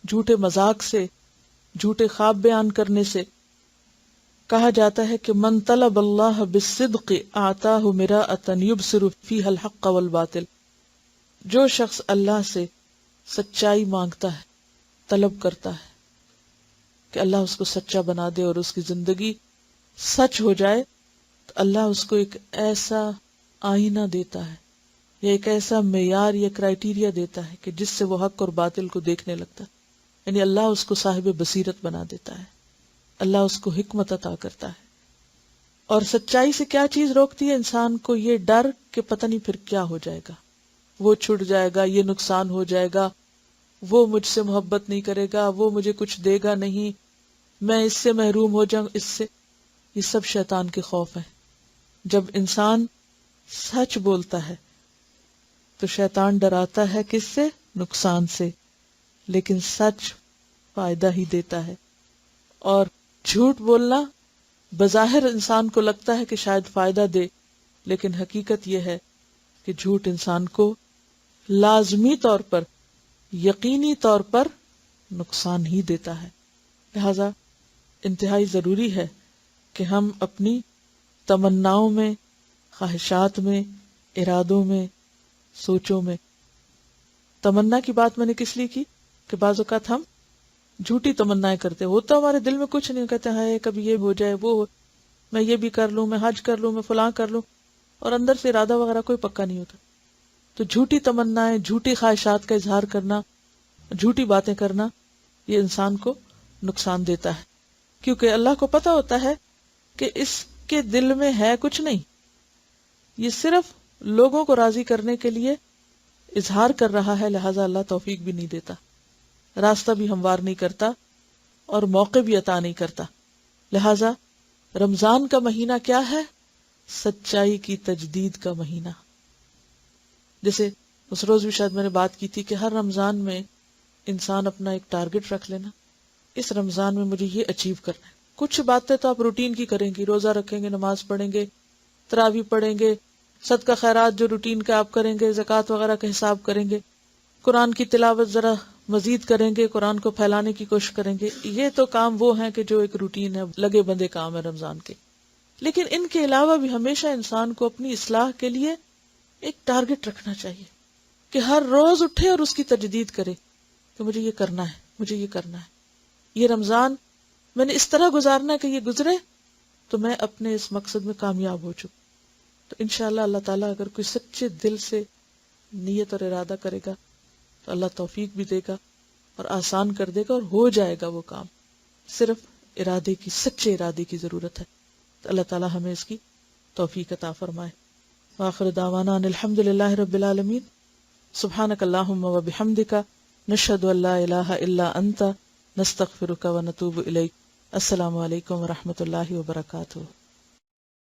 جھوٹے مذاق سے، جھوٹے خواب بیان کرنے سے. کہا جاتا ہے کہ من طلب اللہ بالصدق آتاہ مراءۃ یبصر فیہا الحق والباطل. جو شخص اللہ سے سچائی مانگتا ہے، طلب کرتا ہے کہ اللہ اس کو سچا بنا دے اور اس کی زندگی سچ ہو جائے، تو اللہ اس کو ایک ایسا آئینہ دیتا ہے، یا ایک ایسا معیار یا کرائیٹیریا دیتا ہے کہ جس سے وہ حق اور باطل کو دیکھنے لگتا ہے. یعنی اللہ اس کو صاحب بصیرت بنا دیتا ہے، اللہ اس کو حکمت عطا کرتا ہے. اور سچائی سے کیا چیز روکتی ہے انسان کو؟ یہ ڈر کہ پتہ نہیں پھر کیا ہو جائے گا، وہ چھٹ جائے گا، یہ نقصان ہو جائے گا، وہ مجھ سے محبت نہیں کرے گا، وہ مجھے کچھ دے گا نہیں، میں اس سے محروم ہو جاؤں، اس سے. یہ سب شیطان کے خوف ہیں. جب انسان سچ بولتا ہے تو شیطان ڈراتا ہے کس سے؟ نقصان سے. لیکن سچ فائدہ ہی دیتا ہے. اور جھوٹ بولنا بظاہر انسان کو لگتا ہے کہ شاید فائدہ دے، لیکن حقیقت یہ ہے کہ جھوٹ انسان کو لازمی طور پر، یقینی طور پر نقصان ہی دیتا ہے. لہذا انتہائی ضروری ہے کہ ہم اپنی تمناؤں میں، خواہشات میں، ارادوں میں، سوچوں میں. تمنا کی بات میں نے کس لیے کی کہ بعض اوقات ہم جھوٹی تمنائیں کرتے، ہوتا ہمارے دل میں کچھ نہیں، کہتے ہیں کبھی یہ ہو جائے، وہ ہو، میں یہ بھی کر لوں، میں حج کر لوں، میں فلاں کر لوں، اور اندر سے ارادہ وغیرہ کوئی پکا نہیں ہوتا. تو جھوٹی تمنائیں، جھوٹی خواہشات کا اظہار کرنا، جھوٹی باتیں کرنا، یہ انسان کو نقصان دیتا ہے. کیونکہ اللہ کو پتا ہوتا ہے کہ اس کے دل میں ہے کچھ نہیں، یہ صرف لوگوں کو راضی کرنے کے لیے اظہار کر رہا ہے. لہذا اللہ توفیق بھی نہیں دیتا، راستہ بھی ہموار نہیں کرتا، اور موقع بھی عطا نہیں کرتا. لہذا رمضان کا مہینہ کیا ہے؟ سچائی کی تجدید کا مہینہ. جیسے اس روز بھی شاید میں نے بات کی تھی کہ ہر رمضان میں انسان اپنا ایک ٹارگٹ رکھ لینا اس رمضان میں مجھے یہ اچیو کرنا ہے. کچھ باتیں تو آپ روٹین کی کریں گی، روزہ رکھیں گے، نماز پڑھیں گے، تراویح پڑھیں گے، صدقہ خیرات جو روٹین کا آپ کریں گے، زکوٰۃ وغیرہ کا حساب کریں گے، قرآن کی تلاوت ذرا مزید کریں گے، قرآن کو پھیلانے کی کوشش کریں گے. یہ تو کام وہ ہیں کہ جو ایک روٹین ہے، لگے بندے کام ہے رمضان کے. لیکن ان کے علاوہ بھی ہمیشہ انسان کو اپنی اصلاح کے لیے ایک ٹارگٹ رکھنا چاہیے کہ ہر روز اٹھے اور اس کی تجدید کرے کہ مجھے یہ کرنا ہے، مجھے یہ کرنا ہے. یہ رمضان میں نے اس طرح گزارنا ہے کہ یہ گزرے تو میں اپنے اس مقصد میں کامیاب ہو چکا. تو انشاءاللہ اللہ تعالیٰ اگر کوئی سچے دل سے نیت اور ارادہ کرے گا تو اللہ توفیق بھی دے گا اور آسان کر دے گا اور ہو جائے گا وہ کام. صرف ارادے کی، سچے ارادے کی ضرورت ہے. تو اللہ تعالیٰ ہمیں اس کی توفیق عطا فرمائے. وآخر دعوانا ان الحمد للہ رب العالمین. سبحانک اللہم و بحمدک، نشہد ان لا الہ الا انت، نستغفرک و نتوب الیک. السلام علیکم و رحمۃ اللہ وبرکاتہ.